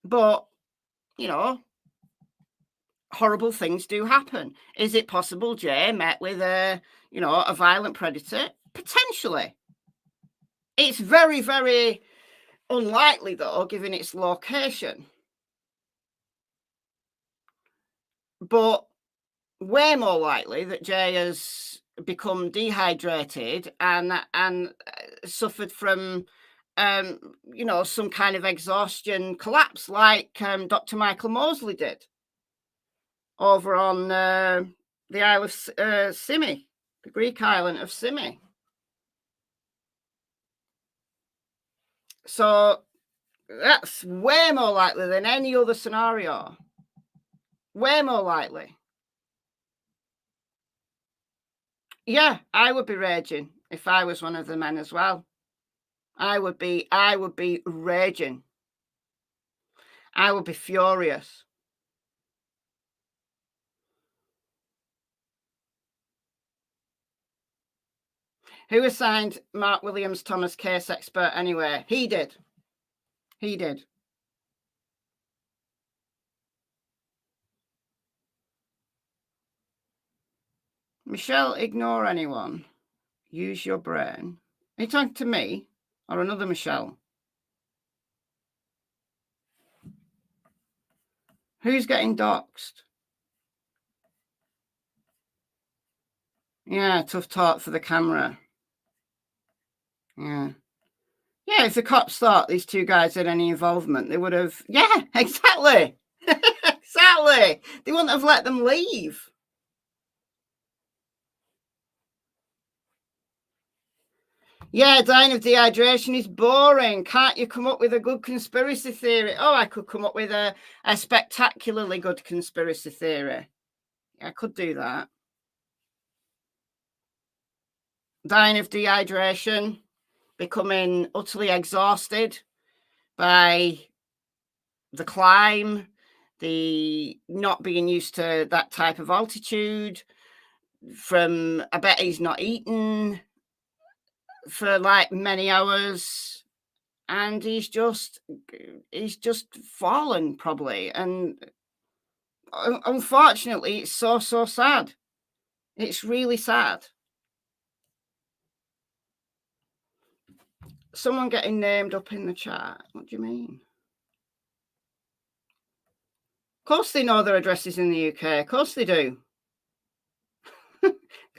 But, you know, horrible things do happen. Is it possible Jay met with a violent predator? Potentially. It's very, very unlikely, though, given its location. But way more likely that Jay has become dehydrated and suffered from some kind of exhaustion collapse, like Dr. Michael Mosley did over on the Isle of Symi, the Greek island of Symi. So that's way more likely than any other scenario. Way more likely. Yeah, I would be raging if I was one of the men as well. I would be raging. I would be furious. Who assigned Mark Williams Thomas case expert anyway? He did. He did. Michelle, ignore anyone. Use your brain. Are you talking to me or another Michelle? Who's getting doxxed? Yeah, tough talk for the camera. Yeah, if the cops thought these two guys had any involvement, they would have... Yeah, exactly. Exactly. They wouldn't have let them leave. Yeah, dying of dehydration is boring. Can't you come up with a good conspiracy theory? Oh, I could come up with a spectacularly good conspiracy theory. I could do that. Dying of dehydration, becoming utterly exhausted by the climb, the not being used to that type of altitude, I bet he's not eaten for like many hours, and he's just fallen probably. And unfortunately, it's so sad. It's really sad. Someone getting named up in the chat. What do you mean? Of course they know their addresses in the UK. Of course they do. Of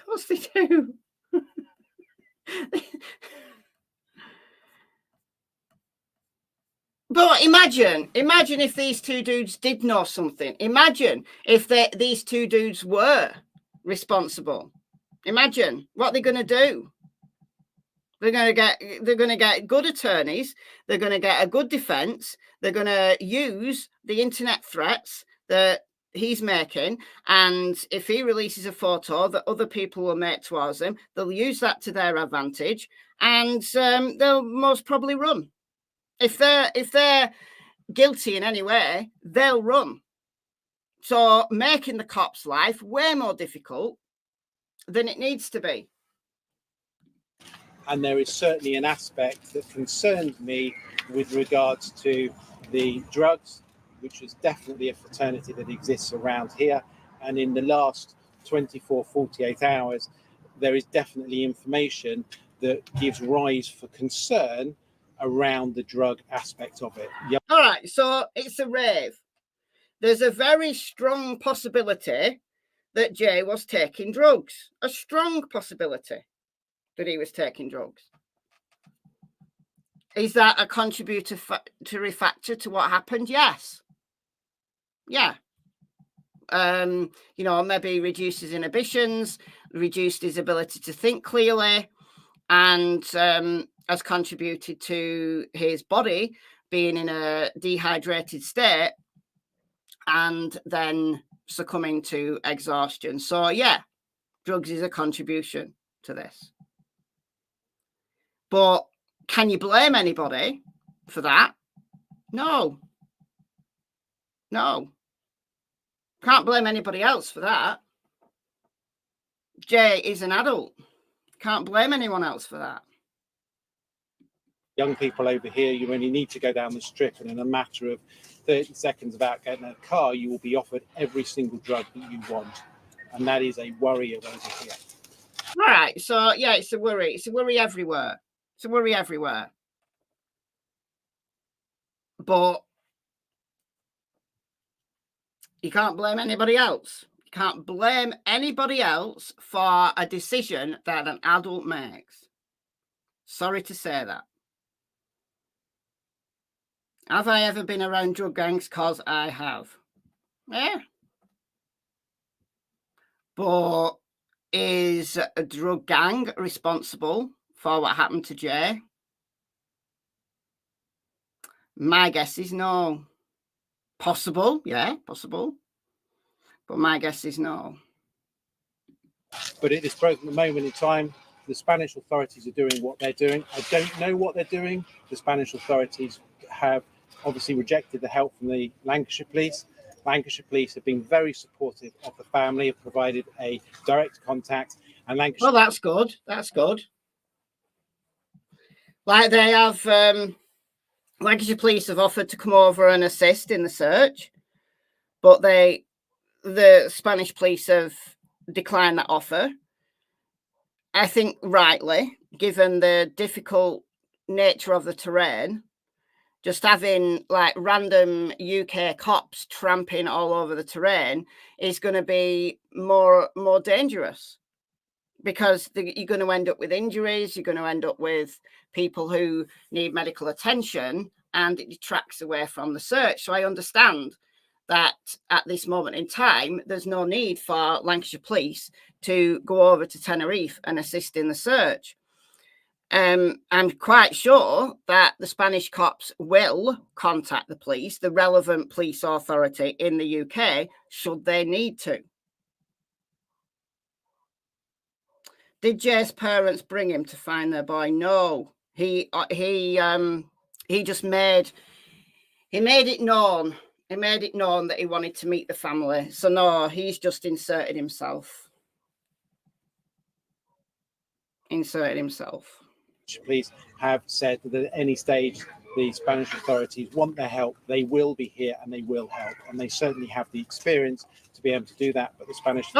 course they do. But imagine if these two dudes did know something. Imagine if these two dudes were responsible. Imagine what they're going to do. They're going to get good attorneys. They're going to get a good defense. They're going to use the internet threats that he's making. And if he releases a photo that other people will make towards him, they'll use that to their advantage. And they'll most probably run. If they're guilty in any way, they'll run. So making the cops' life way more difficult than it needs to be. And there is certainly an aspect that concerned me with regards to the drugs, which is definitely a fraternity that exists around here. And in the last 24, 48 hours, there is definitely information that gives rise for concern around the drug aspect of it. Yep. All right, so it's a rave. There's a very strong possibility that Jay was taking drugs. A strong possibility that he was taking drugs. Is that a contributory factor to what happened? Yes. Yeah. Maybe reduced his inhibitions, reduced his ability to think clearly, and has contributed to his body being in a dehydrated state and then succumbing to exhaustion. So, yeah, drugs is a contribution to this. But can you blame anybody for that? No. Can't blame anybody else for that. Jay is an adult. Can't blame anyone else for that. Young people over here, you only need to go down the strip, and in a matter of 30 seconds about getting a car, you will be offered every single drug that you want. And that is a worry over here. All right. So, yeah, it's a worry. It's a worry everywhere. But you can't blame anybody else. You can't blame anybody else for a decision that an adult makes. Sorry to say that. Have I ever been around drug gangs? Because I have. Yeah. But is a drug gang responsible for what happened to Jay? My guess is no. Possible, yeah, possible. But my guess is no. But at this present moment in time, the Spanish authorities are doing what they're doing. I don't know what they're doing. The Spanish authorities have obviously rejected the help from the Lancashire police. Lancashire police have been very supportive of the family, have provided a direct contact. And Lancashire... Well, that's good. That's good. Like they have, Lancashire police have offered to come over and assist in the search, but the Spanish police have declined that offer. I think rightly, given the difficult nature of the terrain, just having like random UK cops tramping all over the terrain is going to be more dangerous, because you're going to end up with injuries, you're going to end up with people who need medical attention, and it detracts away from the search. So I understand that at this moment in time, there's no need for Lancashire police to go over to Tenerife and assist in the search. I'm quite sure that the Spanish cops will contact the police, the relevant police authority in the UK, should they need to. Did Jay's parents bring him to find their boy? No, he just made it known. He made it known that he wanted to meet the family. So no, he's just inserted himself. Police have said that at any stage the Spanish authorities want their help, they will be here and they will help, and they certainly have the experience to be able to do that. But the Spanish...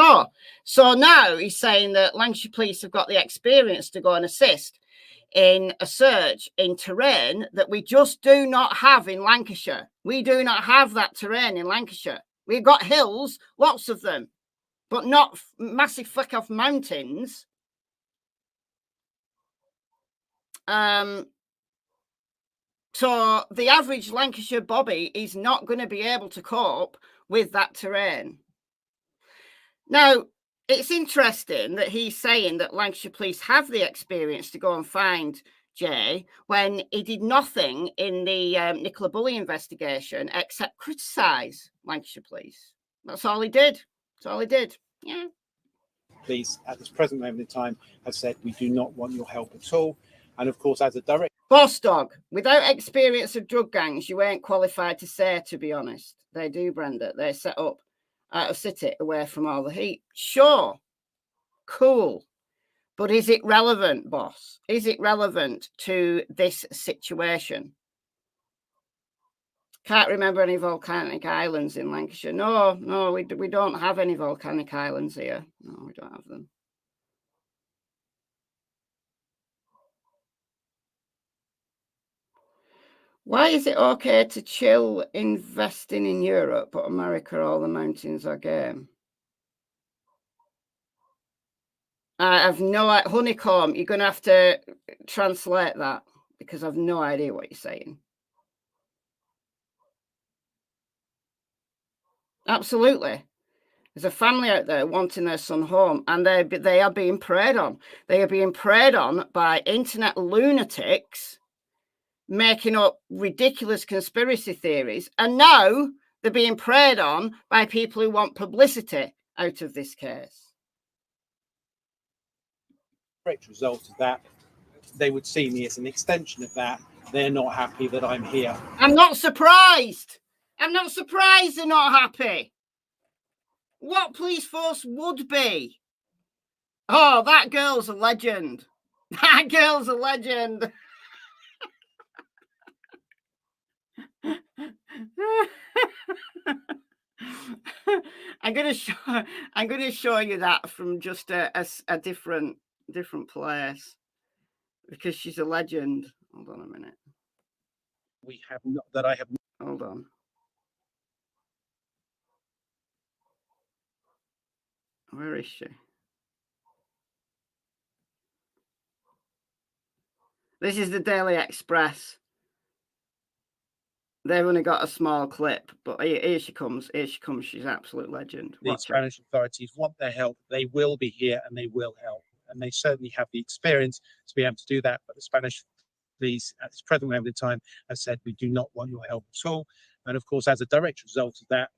so now he's saying that Lancashire police have got the experience to go and assist in a search in terrain that we just do not have in Lancashire. We do not have that terrain in Lancashire. We've got hills, lots of them, but not massive flick off mountains. So the average Lancashire bobby is not going to be able to cope with that terrain. Now, it's interesting that he's saying that Lancashire police have the experience to go and find Jay when he did nothing in the Nicola Bulley investigation except criticise Lancashire police. That's all he did. Yeah. Police at this present moment in time have said, we do not want your help at all. And of course, as a direct... Boss dog, without experience of drug gangs, you ain't qualified to say, to be honest. They do, Brenda. They're set up out of city away from all the heat. Sure. Cool. But is it relevant, boss? Is it relevant to this situation? Can't remember any volcanic islands in Lancashire. No, we don't have any volcanic islands here. No, we don't have them. Why is it okay to chill investing in Europe, but America, all the mountains are game? I have no honeycomb. You're going to have to translate that. because I've no idea what you're saying. Absolutely. There's a family out there wanting their son home, and they are being preyed on. They are being preyed on by internet lunatics making up ridiculous conspiracy theories, and now they're being preyed on by people who want publicity out of this case. Direct result of that, they would see me as an extension of that. They're not happy that I'm here. I'm not surprised. I'm not surprised they're not happy. What police force would be? Oh, that girl's a legend. That girl's a legend. I'm gonna show you that from just a different place, because she's a legend. Hold on a minute. We have not that I have. Hold on. Where is she? This is the Daily Express. They've only got a small clip, but here she comes. Here she comes. She's an absolute legend. The Spanish authorities want their help. They will be here and they will help. And they certainly have the experience to be able to do that. But the Spanish police at this present moment in time have said, we do not want your help at all. And of course, as a direct result of that,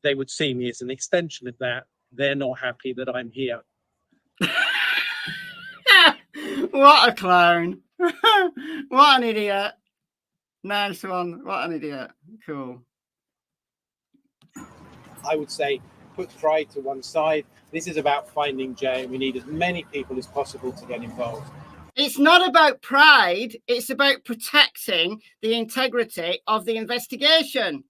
they would see me as an extension of that. They're not happy that I'm here. What a clown. What an idiot. Nice one. What an idiot. Cool. I would say put pride to one side. This is about finding Jay. We need as many people as possible to get involved. It's not about pride. It's about protecting the integrity of the investigation.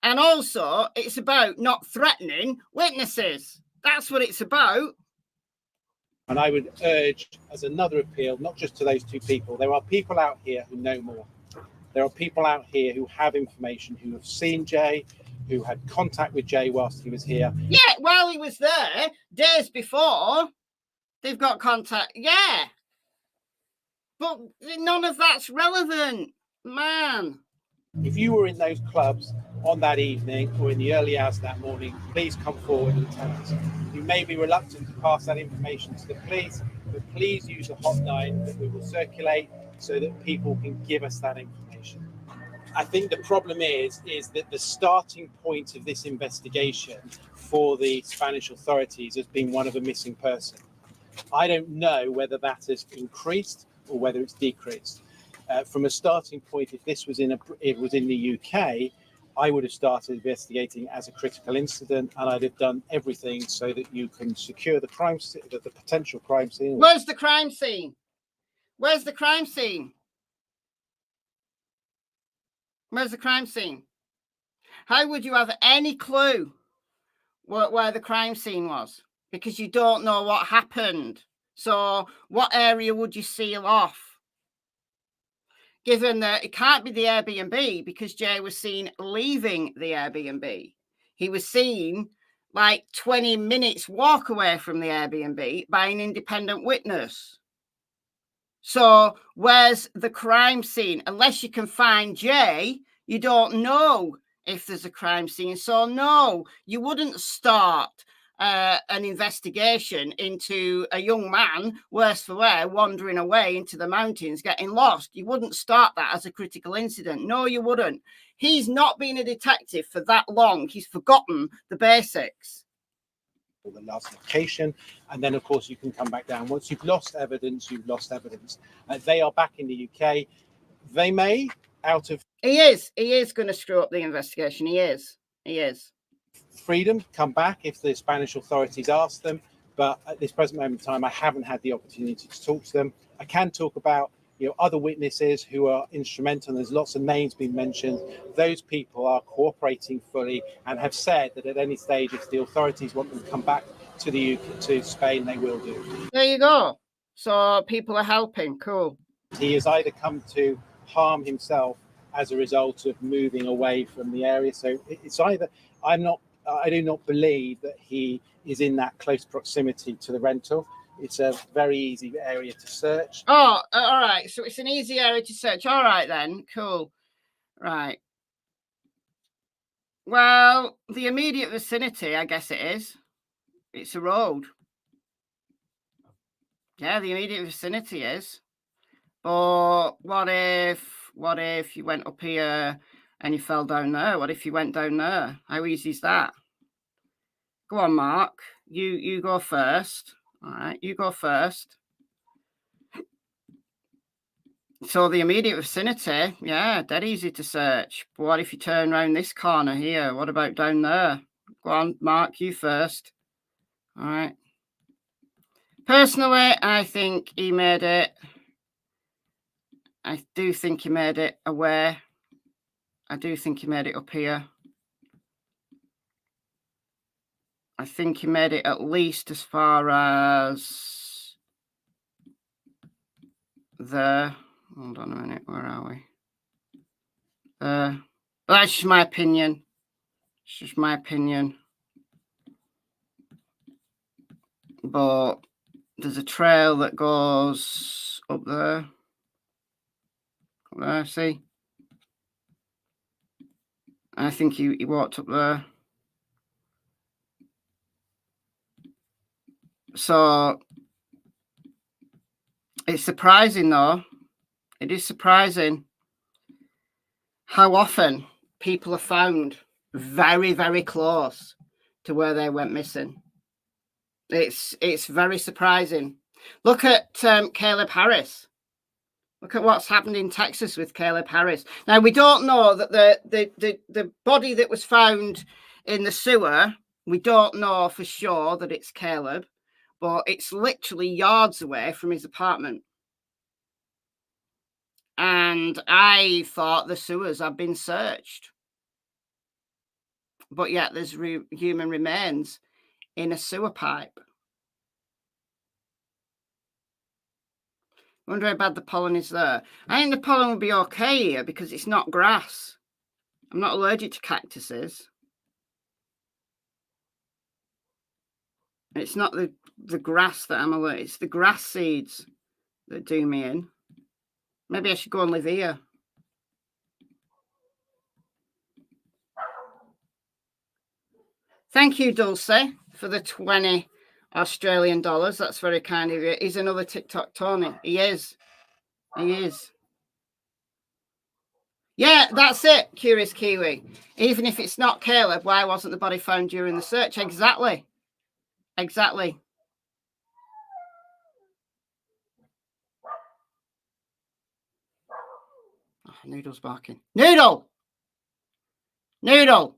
And also, it's about not threatening witnesses. That's what it's about. And I would urge, as another appeal, not just to those two people, there are people out here who know more. There are people out here who have information, who have seen Jay, who had contact with Jay whilst he was here. Yeah, while he was there, days before, they've got contact. Yeah. But none of that's relevant, man. If you were in those clubs on that evening or in the early hours that morning, please come forward and tell us. You may be reluctant to pass that information to the police, but please use the hotline that we will circulate so that people can give us that information. I think the problem is that the starting point of this investigation for the Spanish authorities has been one of a missing person. I don't know whether that has increased or whether it's decreased. From a starting point, if this was in the UK, I would have started investigating as a critical incident, and I'd have done everything so that you can secure the crime, the potential crime scene. Where's the crime scene? Where's the crime scene? Where's the crime scene? How would you have any clue where the crime scene was? Because you don't know what happened. So what area would you seal off? Given that it can't be the Airbnb, because Jay was seen leaving the Airbnb. He was seen like 20 minutes walk away from the Airbnb by an independent witness. So where's the crime scene? Unless you can find Jay, you don't know if there's a crime scene. So no, you wouldn't start an investigation into a young man, worse for wear, wandering away into the mountains, getting lost. You wouldn't start that as a critical incident. No, you wouldn't. He's not been a detective for that long. He's forgotten the basics. The last location, and then of course you can come back down. Once you've lost evidence, you've lost evidence. They are back in the UK. They may, out of he is going to screw up the investigation. He is freedom, come back if the Spanish authorities ask them, but at this present moment in time I haven't had the opportunity to talk to them. I can talk about other witnesses who are instrumental. There's lots of names being mentioned. Those people are cooperating fully and have said that at any stage, if the authorities want them to come back to the UK, to Spain, they will do. There you go. So people are helping. Cool. He has either come to harm himself as a result of moving away from the area. So it's either I do not believe that he is in that close proximity to the rental. It's a very easy area to search. Oh, all right. So it's an easy area to search. All right, then. Cool. Right. Well, the immediate vicinity, I guess it is. It's a road. Yeah, the immediate vicinity is. But what if you went up here and you fell down there? What if you went down there? How easy is that? Go on, Mark. You go first. All right, you go first. So the immediate vicinity, yeah, dead easy to search. But what if you turn around this corner here? What about down there? Go on, Mark, you first. All right. Personally, I think he made it. I do think he made it away. I do think he made it up here. I think he made it at least as far as there. Hold on a minute. Where are we? That's just my opinion. It's just my opinion. But there's a trail that goes up there. Up there, see? I think he walked up there. So it's surprising, though. It is surprising how often people are found very, very close to where they went missing. It's very surprising. Look at Caleb Harris. Look at what's happened in Texas with Caleb Harris. Now, we don't know that the body that was found in the sewer, we don't know for sure that it's Caleb, but it's literally yards away from his apartment. And I thought the sewers had been searched. But yet there's human remains in a sewer pipe. I wonder how bad the pollen is there. I think the pollen will be okay here because it's not grass. I'm not allergic to cactuses. It's not the grass that I'm allergic. It's the grass seeds that do me in. Maybe I should go and live here. Thank you, Dulce, for the 20 Australian dollars. That's very kind of you. He's another TikTok Tony. He is. He is. Yeah, that's it, Curious Kiwi. Even if it's not Caleb, why wasn't the body found during the search? Exactly. Exactly. Oh, Noodle's barking. Noodle! Noodle!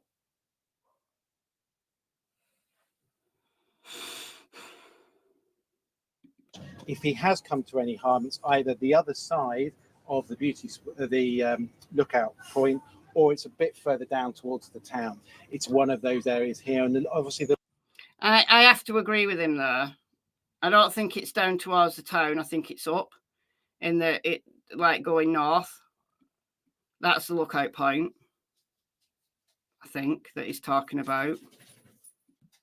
If he has come to any harm, it's either the other side of the lookout point, or it's a bit further down towards the town. It's one of those areas here, and then obviously I have to agree with him there. I don't think it's down towards the town. I think it's up in like going north. That's the lookout point, I think, that he's talking about.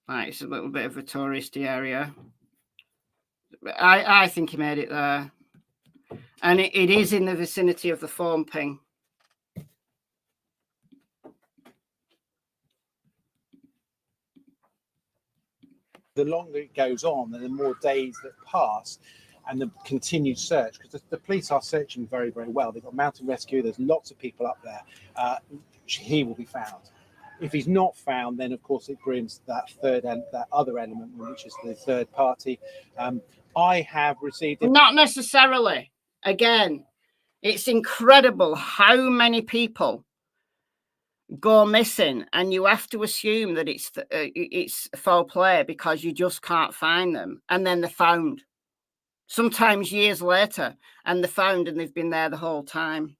Right, it's a little bit of a touristy area. I think he made it there. And it is in the vicinity of the phone ping. The longer it goes on, and the more days that pass, and the continued search, because the police are searching very, very well. They've got mountain rescue. There's lots of people up there. He will be found. If he's not found, then of course it brings that other element, which is the third party. I have received. Not necessarily. Again, it's incredible how many people go missing, and you have to assume that it's foul play because you just can't find them, and then they're found. Sometimes years later, and they're found, and they've been there the whole time.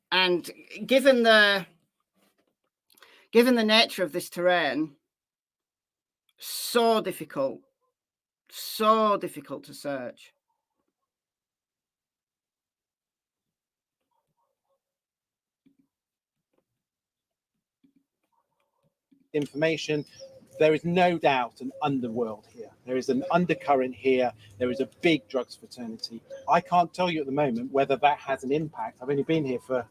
And given the nature of this terrain, so difficult to search. Information there is no doubt an underworld here. There is an undercurrent here. There is a big drugs fraternity. I can't tell you at the moment whether that has an impact. I've only been here for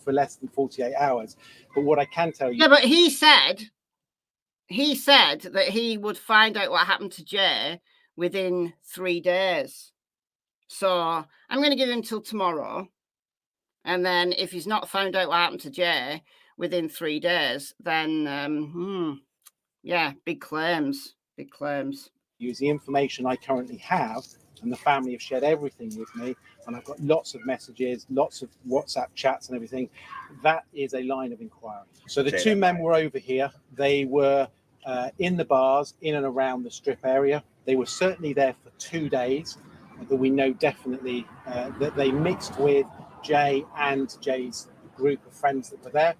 less than 48 hours. But what I can tell you... Yeah, but he said that he would find out what happened to Jay within 3 days. So I'm going to give him till tomorrow. And then if he's not found out what happened to Jay within 3 days, then, yeah, big claims. Use the information I currently have, and the family have shared everything with me, and I've got lots of messages, lots of WhatsApp chats and everything. That is a line of inquiry. So the two men were over here. They were in the bars, in and around the strip area. They were certainly there for 2 days, that we know definitely that they mixed with Jay and Jay's group of friends that were there.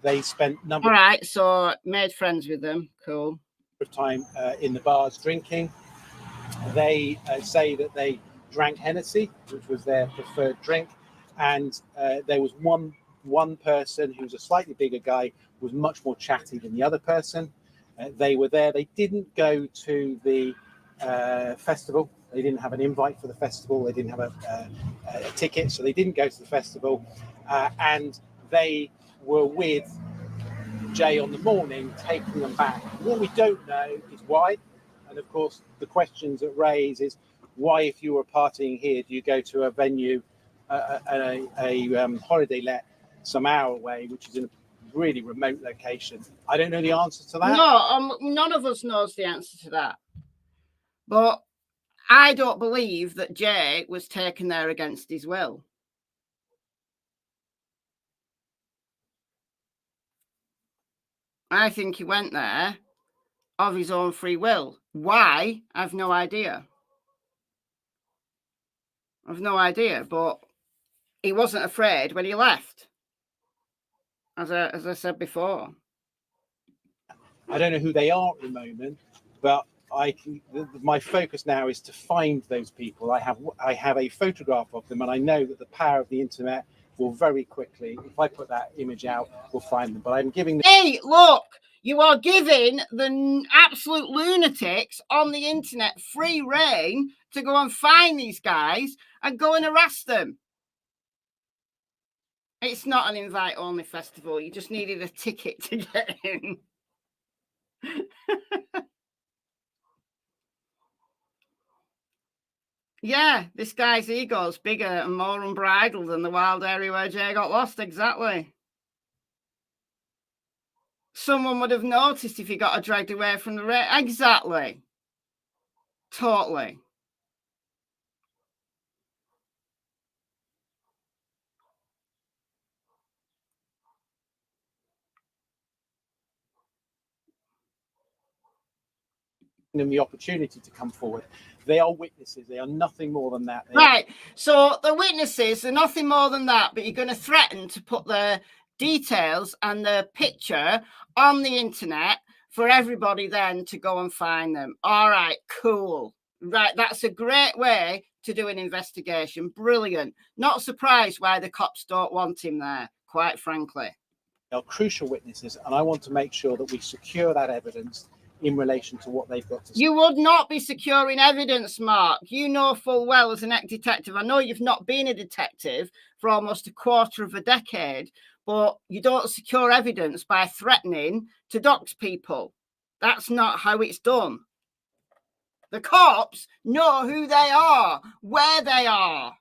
They spent All right, so made friends with them. Cool. Of time in the bars drinking. They say that they drank Hennessy, which was their preferred drink, and there was one person who was a slightly bigger guy, was much more chatty than the other person. They were there. They didn't go to the festival. They didn't have an invite for the festival. They didn't have a ticket, so they didn't go to the festival. And they were with Jay on the morning, taking them back. What we don't know is why. And of course, the questions it raises is why, if you were partying here, do you go to a venue, a holiday let some hour away, which is in a really remote location? I don't know the answer to that. No, none of us knows the answer to that. But I don't believe that Jay was taken there against his will. I think he went there of his own free will. Why? I've no idea. But he wasn't afraid when he left, as I said before. I don't know who they are at the moment, but my focus now is to find those people. I have a photograph of them, and I know that the power of the internet will very quickly, if I put that image out, we'll find them. But I'm giving them... Hey, look, you are giving the absolute lunatics on the internet free reign to go and find these guys and go and harass them. It's not an invite-only festival. You just needed a ticket to get in. Yeah, this guy's ego's bigger and more unbridled than the wild area where Jay got lost. Exactly. Someone would have noticed if he got dragged away from the race. Exactly. Totally. them the opportunity to come forward. They are witnesses. They are nothing more than that. Right. So the witnesses are nothing more than that, but you're going to threaten to put the details and the picture on the internet for everybody then to go and find them. All right, cool. Right, that's a great way to do an investigation. Brilliant. Not surprised why the cops don't want him there, quite frankly. They are crucial witnesses, and I want to make sure that we secure that evidence in relation to what they've got to say. You would not be securing evidence, Mark. You know full well as an ex-detective. I know you've not been a detective for almost a quarter of a decade, but you don't secure evidence by threatening to dox people. That's not how it's done. The cops know who they are, where they are.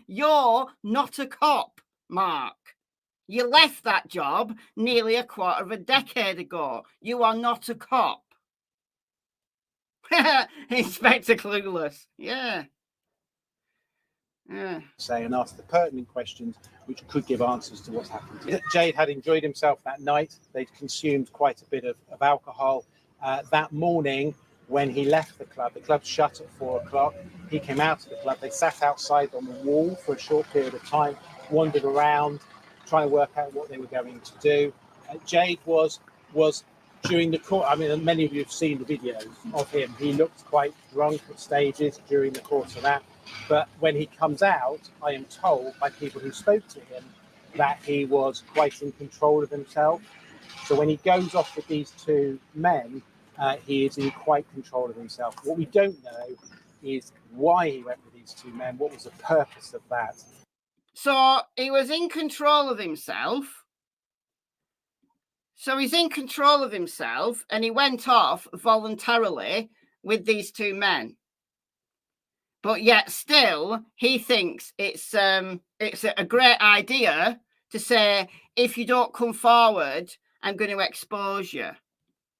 You're not a cop, Mark. You left that job nearly a quarter of a decade ago. You are not a cop. Inspector Clueless. Yeah. Say and ask the pertinent questions which could give answers to what's happened. Jade had enjoyed himself that night. They'd consumed quite a bit of alcohol. That morning, when he left the club shut at 4 o'clock. He came out of the club. They sat outside on the wall for a short period of time, wandered around, trying to work out what they were going to do. Jade was during the course. I mean, many of you have seen the videos of him. He looked quite drunk at stages during the course of that. But when he comes out, I am told by people who spoke to him that he was quite in control of himself. So when he goes off with these two men, he is in quite control of himself. What we don't know is why he went with these two men. What was the purpose of that? So he was in control of himself. So he's in control of himself, and he went off voluntarily with these two men. But yet still, he thinks it's a great idea to say, if you don't come forward, I'm going to expose you.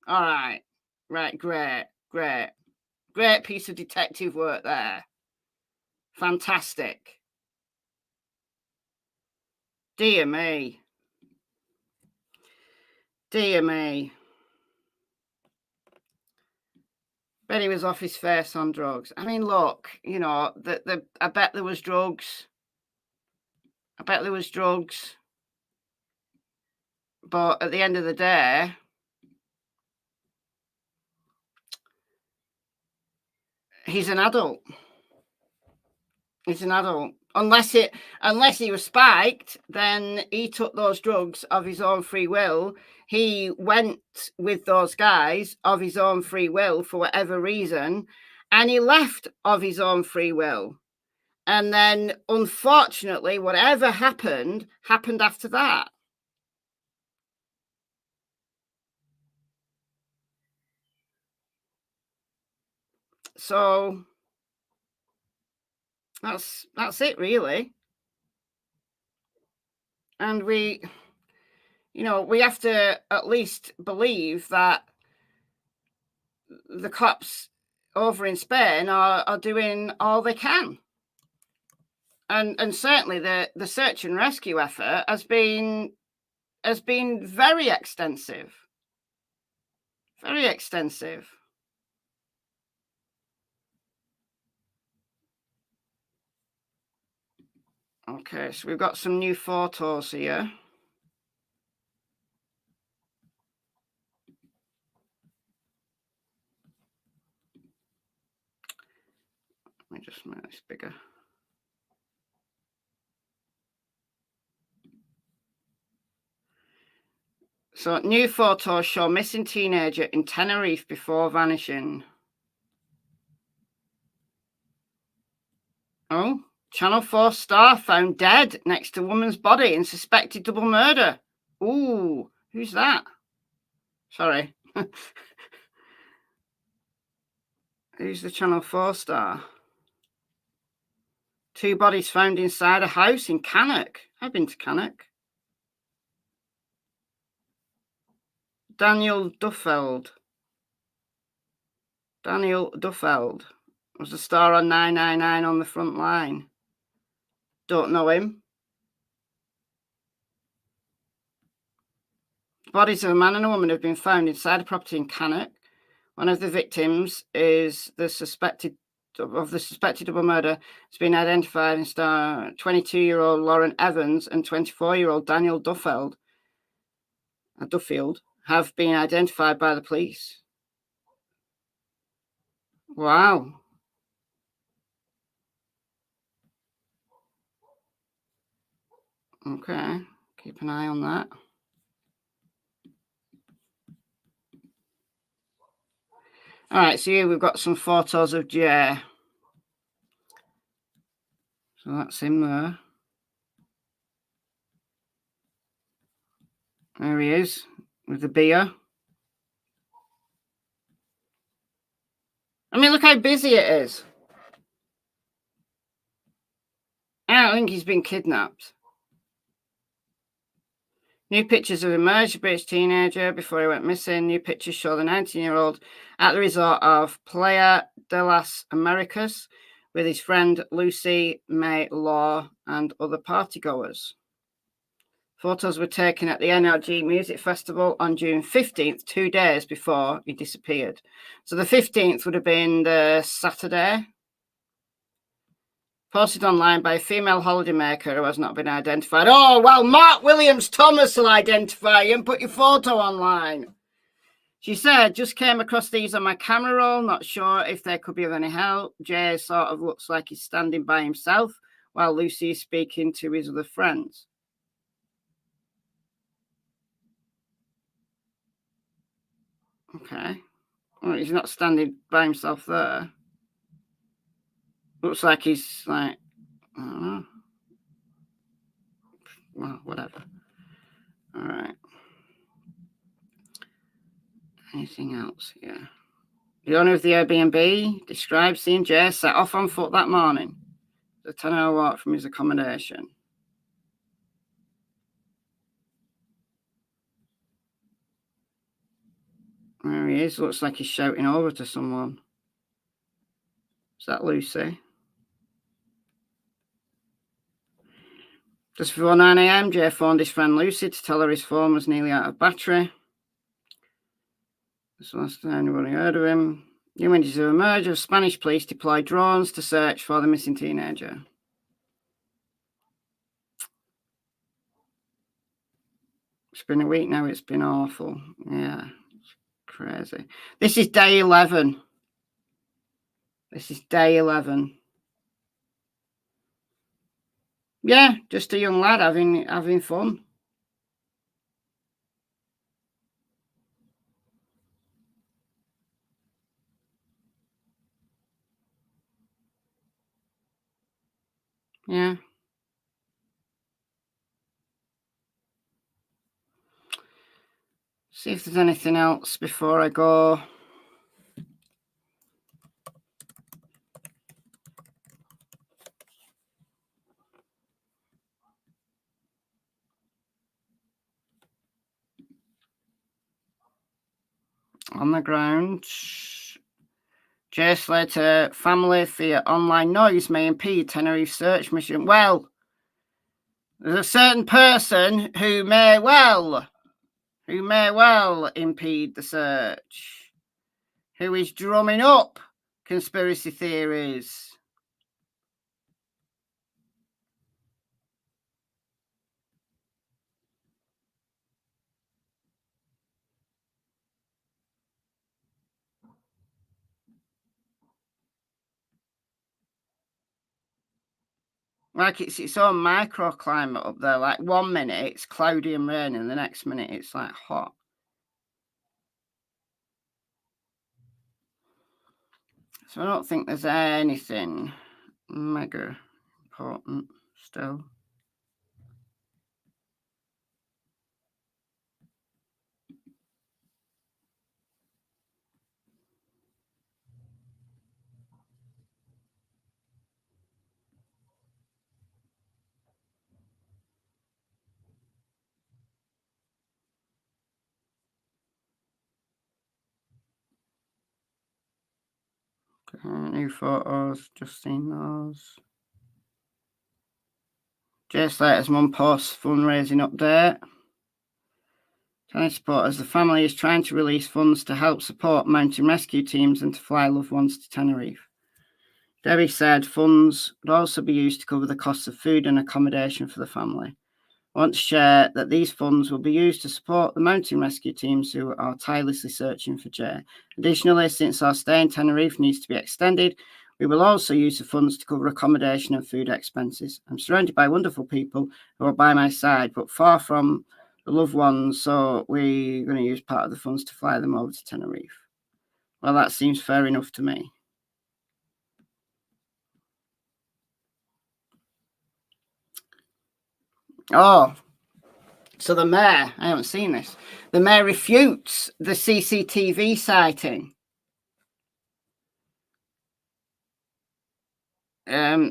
All right. Right. Great. Great. Great piece of detective work there. Fantastic. Dear me. Dear me. Bet he was off his face on drugs. I mean, look, you know, I bet there was drugs. I bet there was drugs. But at the end of the day, he's an adult. He's an adult. Unless he was spiked, then he took those drugs of his own free will. He went with those guys of his own free will for whatever reason, and he left of his own free will. And then, unfortunately, whatever happened after that. So that's it, really. And we have to at least believe that the cops over in Spain are doing all they can. And certainly the search and rescue effort has been very extensive. Very extensive. Okay, so we've got some new photos here. Let me just make this bigger. So, new photos show missing teenager in Tenerife before vanishing. Oh, Channel 4 star found dead next to woman's body in suspected double murder. Ooh, who's that? Sorry. Who's the Channel 4 star? 2 bodies found inside a house in Cannock. I've been to Cannock. Daniel Duffeld was a star on 999 on the front line. Don't know him. Bodies of a man and a woman have been found inside a property in Cannock. One of the victims is the suspected double murder. It's been identified in star 22-year-old Lauren Evans and 24-year-old Daniel Duffield have been identified by the police. Wow. Okay, keep an eye on that. All right, so here we've got some photos of Jay. So that's him there. There he is with the beer. I mean, look how busy it is. I don't think he's been kidnapped. New pictures have emerged of a British teenager before he went missing. New pictures show the 19-year-old at the resort of Playa de las Americas with his friend Lucy May Law and other partygoers. Photos were taken at the NRG Music Festival on June 15th, 2 days before he disappeared. So the 15th would have been the Saturday. Posted online by a female holidaymaker who has not been identified. Oh, well, Mark Williams Thomas will identify you and put your photo online. She said, just came across these on my camera roll. Not sure if they could be of any help. Jay sort of looks like he's standing by himself while Lucy is speaking to his other friends. Okay. Well, he's not standing by himself there. Looks like he's like, I don't know. Well, whatever. All right. Anything else here? The owner of the Airbnb describes seeing Jay set off on foot that morning. The 10-hour walk from his accommodation. There he is. Looks like he's shouting over to someone. Is that Lucy? Just before 9 a.m, Jay phoned his friend Lucy to tell her his phone was nearly out of battery. That's the last time anybody heard of him. Images have emerged of Spanish police deployed drones to search for the missing teenager. It's been a week now. It's been awful. Yeah, it's crazy. This is day 11. This is day 11. Yeah, just a young lad having fun. Yeah. See if there's anything else before I go. On the ground. Jay Slater, family fear online noise may impede Tenerife search mission. Well, there's a certain person who may well impede the search, who is drumming up conspiracy theories. Like it's its own microclimate up there. Like 1 minute it's cloudy and raining, and the next minute it's like hot. So I don't think there's anything mega important still. New photos, just seen those. Jay Slater's mum posts fundraising update. Tenerife supporters, the family is trying to release funds to help support mountain rescue teams and to fly loved ones to Tenerife. Debbie said funds would also be used to cover the costs of food and accommodation for the family. I want to share that these funds will be used to support the mountain rescue teams who are tirelessly searching for Jay. Additionally, since our stay in Tenerife needs to be extended, we will also use the funds to cover accommodation and food expenses. I'm surrounded by wonderful people who are by my side, but far from the loved ones, so we're going to use part of the funds to fly them over to Tenerife. Well, that seems fair enough to me. Oh, so the mayor, I haven't seen this. The mayor refutes the CCTV sighting.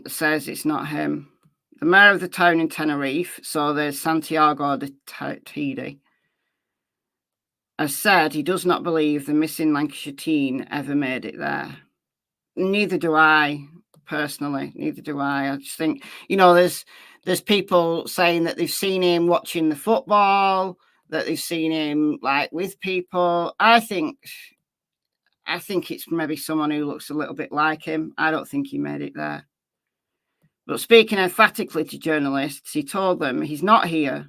Says it's not him. The mayor of the town in Tenerife, so there's Santiago de Tide, has said he does not believe the missing Lancashire teen ever made it there. Neither do I, personally. Neither do I. I just think, there's people saying that they've seen him watching the football, that they've seen him like with people. I think it's maybe someone who looks a little bit like him. I don't think he made it there. But speaking emphatically to journalists, he told them he's not here.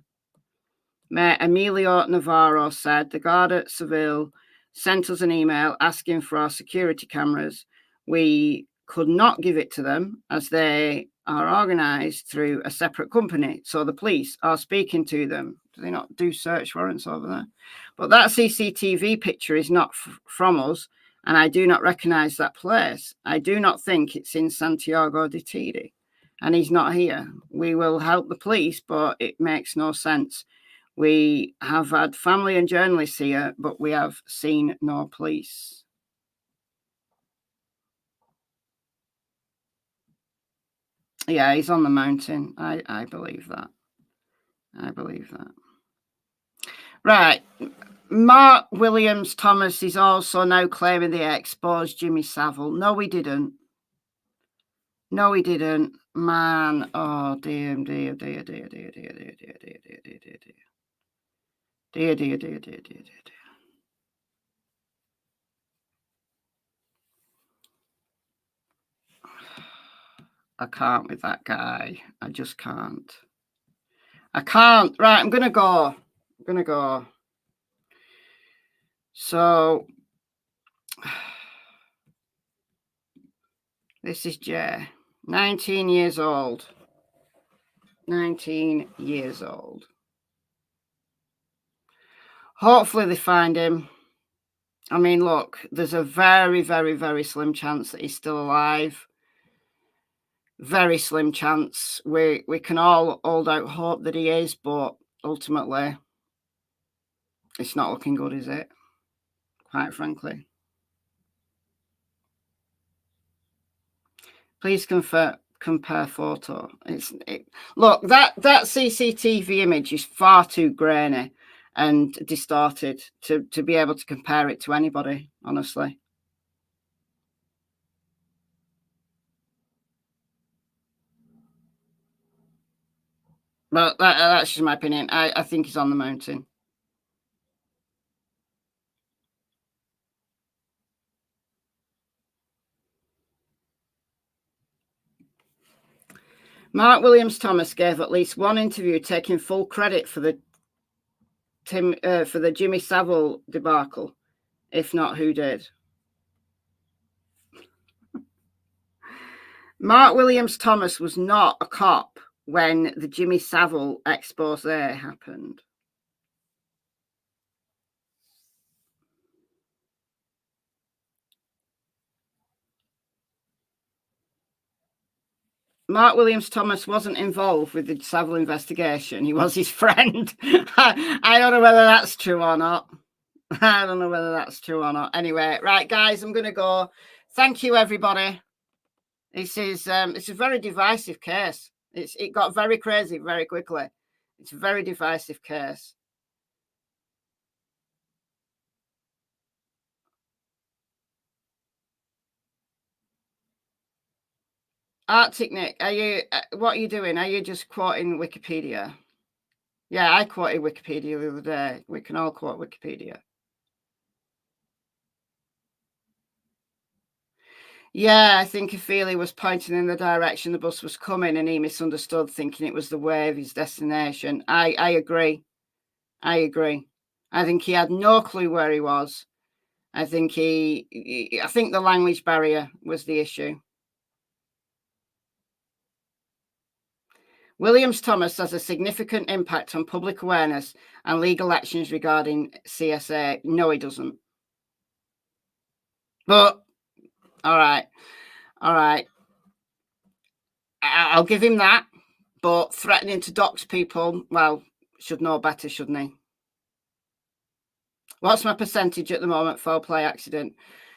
Mayor Emilio Navarro said the Guardia Civil sent us an email asking for our security cameras. We could not give it to them as they are organised through a separate company. So the police are speaking to them Do they not do search warrants over there? But that CCTV picture is not from us, and I do not recognise that place. I do not think it's in Santiago de Chile, and he's not here. We will help the police, but it makes no sense. We have had family and journalists here, but we have seen no police. Yeah, he's on the mountain. I believe that. I believe that. Right. Mark Williams Thomas is also now claiming they exposed Jimmy Savile. No, we didn't. No, we didn't. Man, oh dear, dear, dear, dear, dear, dear, dear, dear, dear, dear, dear, dear, dear. Dear, dear, dear, dear, dear, dear, dear. I can't with that guy. I just can't. I can't. Right, I'm going to go. I'm going to go. So, this is Jay. 19 years old. 19 years old. Hopefully they find him. I mean, look, there's a very, very, very slim chance that he's still alive. Very slim chance. We can all hold out hope that he is, but ultimately, it's not looking good, is it? Quite frankly. Please compare photo. Look, that CCTV image is far too grainy and distorted to be able to compare it to anybody, honestly. But that's just my opinion. I think he's on the mountain. Mark Williams Thomas gave at least one interview taking full credit for the Jimmy Savile debacle. If not, who did? Mark Williams Thomas was not a cop when the Jimmy Savile expose happened. Mark Williams Thomas wasn't involved with the Savile investigation. He was his friend. I don't know whether that's true or not. I don't know whether that's true or not. Anyway, right, guys, I'm going to go. Thank you, everybody. This is it's a very divisive case. It got very crazy very quickly. It's a very divisive case. Arctic Nick, what are you doing? Are you just quoting Wikipedia? Yeah, I quoted Wikipedia the other day. We can all quote Wikipedia. Yeah, I think Ophelia was pointing in the direction the bus was coming and he misunderstood, thinking it was the way of his destination. I agree. I agree. I think he had no clue where he was. I think I think the language barrier was the issue. Williams Thomas has a significant impact on public awareness and legal actions regarding CSA. No, he doesn't. But all right. I'll give him that. But threatening to dox people, well, should know better, shouldn't he? What's my percentage at the moment? Foul play accident.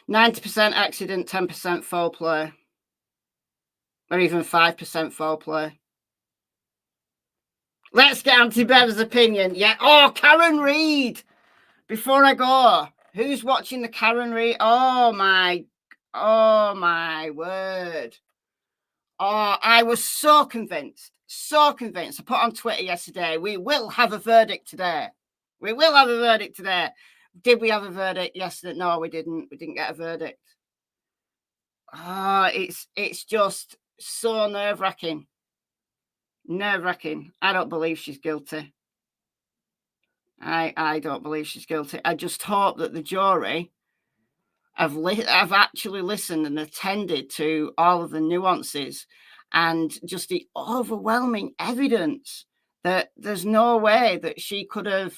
90% accident, 10% foul play. Or even 5% foul play. Let's get Auntie Beva's opinion. Yeah. Oh, Karen Reid. Before I go, who's watching the Karen Reid? Oh my word. Oh, I was so convinced. I put on Twitter yesterday, we will have a verdict today. We will have a verdict today. Did we have a verdict yesterday? No, we didn't. We didn't get a verdict. Oh, it's just so nerve-wracking. Nerve-wracking. I don't believe she's guilty. I don't believe she's guilty. I just hope that the jury have actually listened and attended to all of the nuances and just the overwhelming evidence that there's no way that she could have.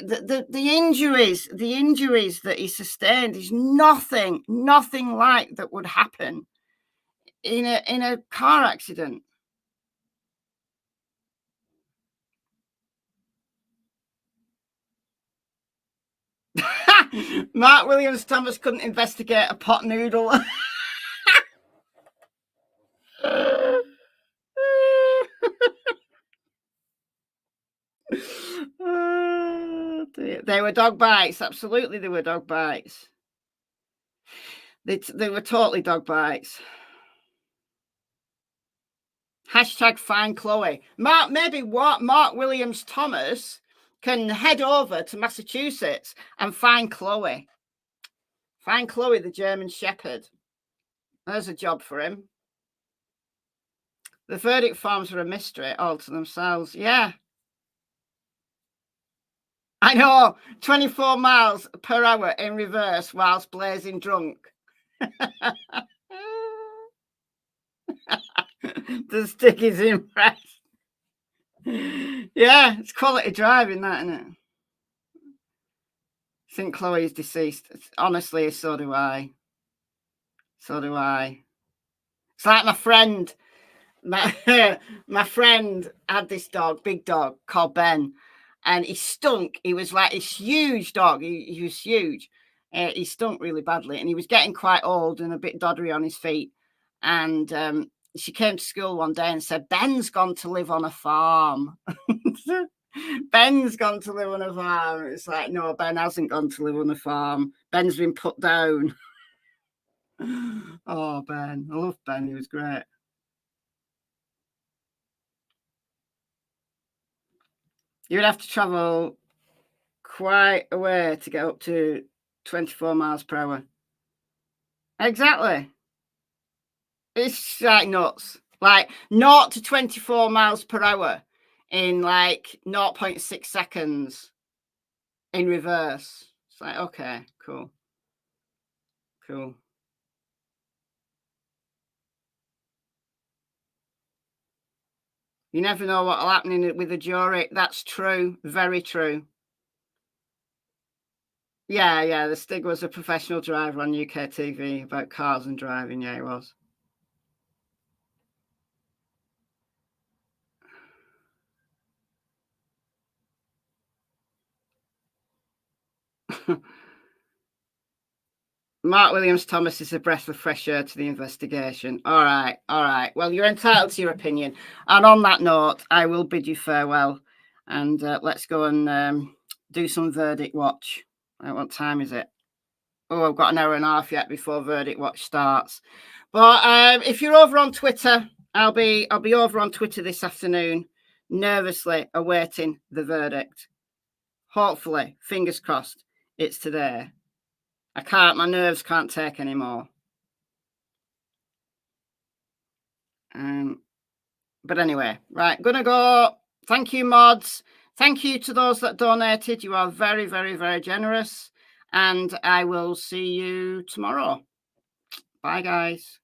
The injuries that he sustained is nothing like that would happen in a car accident. Mark Williams Thomas couldn't investigate a pot noodle. Oh, they were dog bites. Absolutely, they were dog bites. They were totally dog bites. Hashtag find Chloe. Mark Williams Thomas can head over to Massachusetts and find Chloe. Find Chloe, the German Shepherd. There's a job for him. The verdict forms are a mystery all to themselves. Yeah. I know. 24 miles per hour in reverse whilst blazing drunk. The stick is impressed. Yeah, it's quality driving, that, isn't it? I think Chloe is deceased. Honestly, so do I. So do I. It's like my friend. My friend had this dog, big dog, called Ben, and he stunk. He was like this huge dog. He was huge. He stunk really badly, and he was getting quite old and a bit doddery on his feet. And she came to school one day and said, Ben's gone to live on a farm. Ben's gone to live on a farm. It's like, no, Ben hasn't gone to live on a farm. Ben's been put down. Oh, Ben. I love Ben. He was great. You would have to travel quite a way to get up to 24 miles per hour. Exactly. It's like nuts. Like 0 to 24 miles per hour in like 0.6 seconds in reverse. It's like, okay, cool. Cool. You never know what'll happen with the jury. That's true. Very true. Yeah. The Stig was a professional driver on UK TV about cars and driving. Yeah, he was. Mark Williams Thomas is a breath of fresh air to the investigation. All right. Well, you're entitled to your opinion. And on that note, I will bid you farewell. And let's go and do some verdict watch. What time is it? Oh, I've got an hour and a half yet before verdict watch starts. But if you're over on Twitter, I'll be over on Twitter this afternoon, nervously awaiting the verdict. Hopefully, fingers crossed, it's today. My nerves can't take anymore. But anyway, right, gonna go. Thank you, mods. Thank you to those that donated. You are very, very, very generous. And I will see you tomorrow. Bye, guys.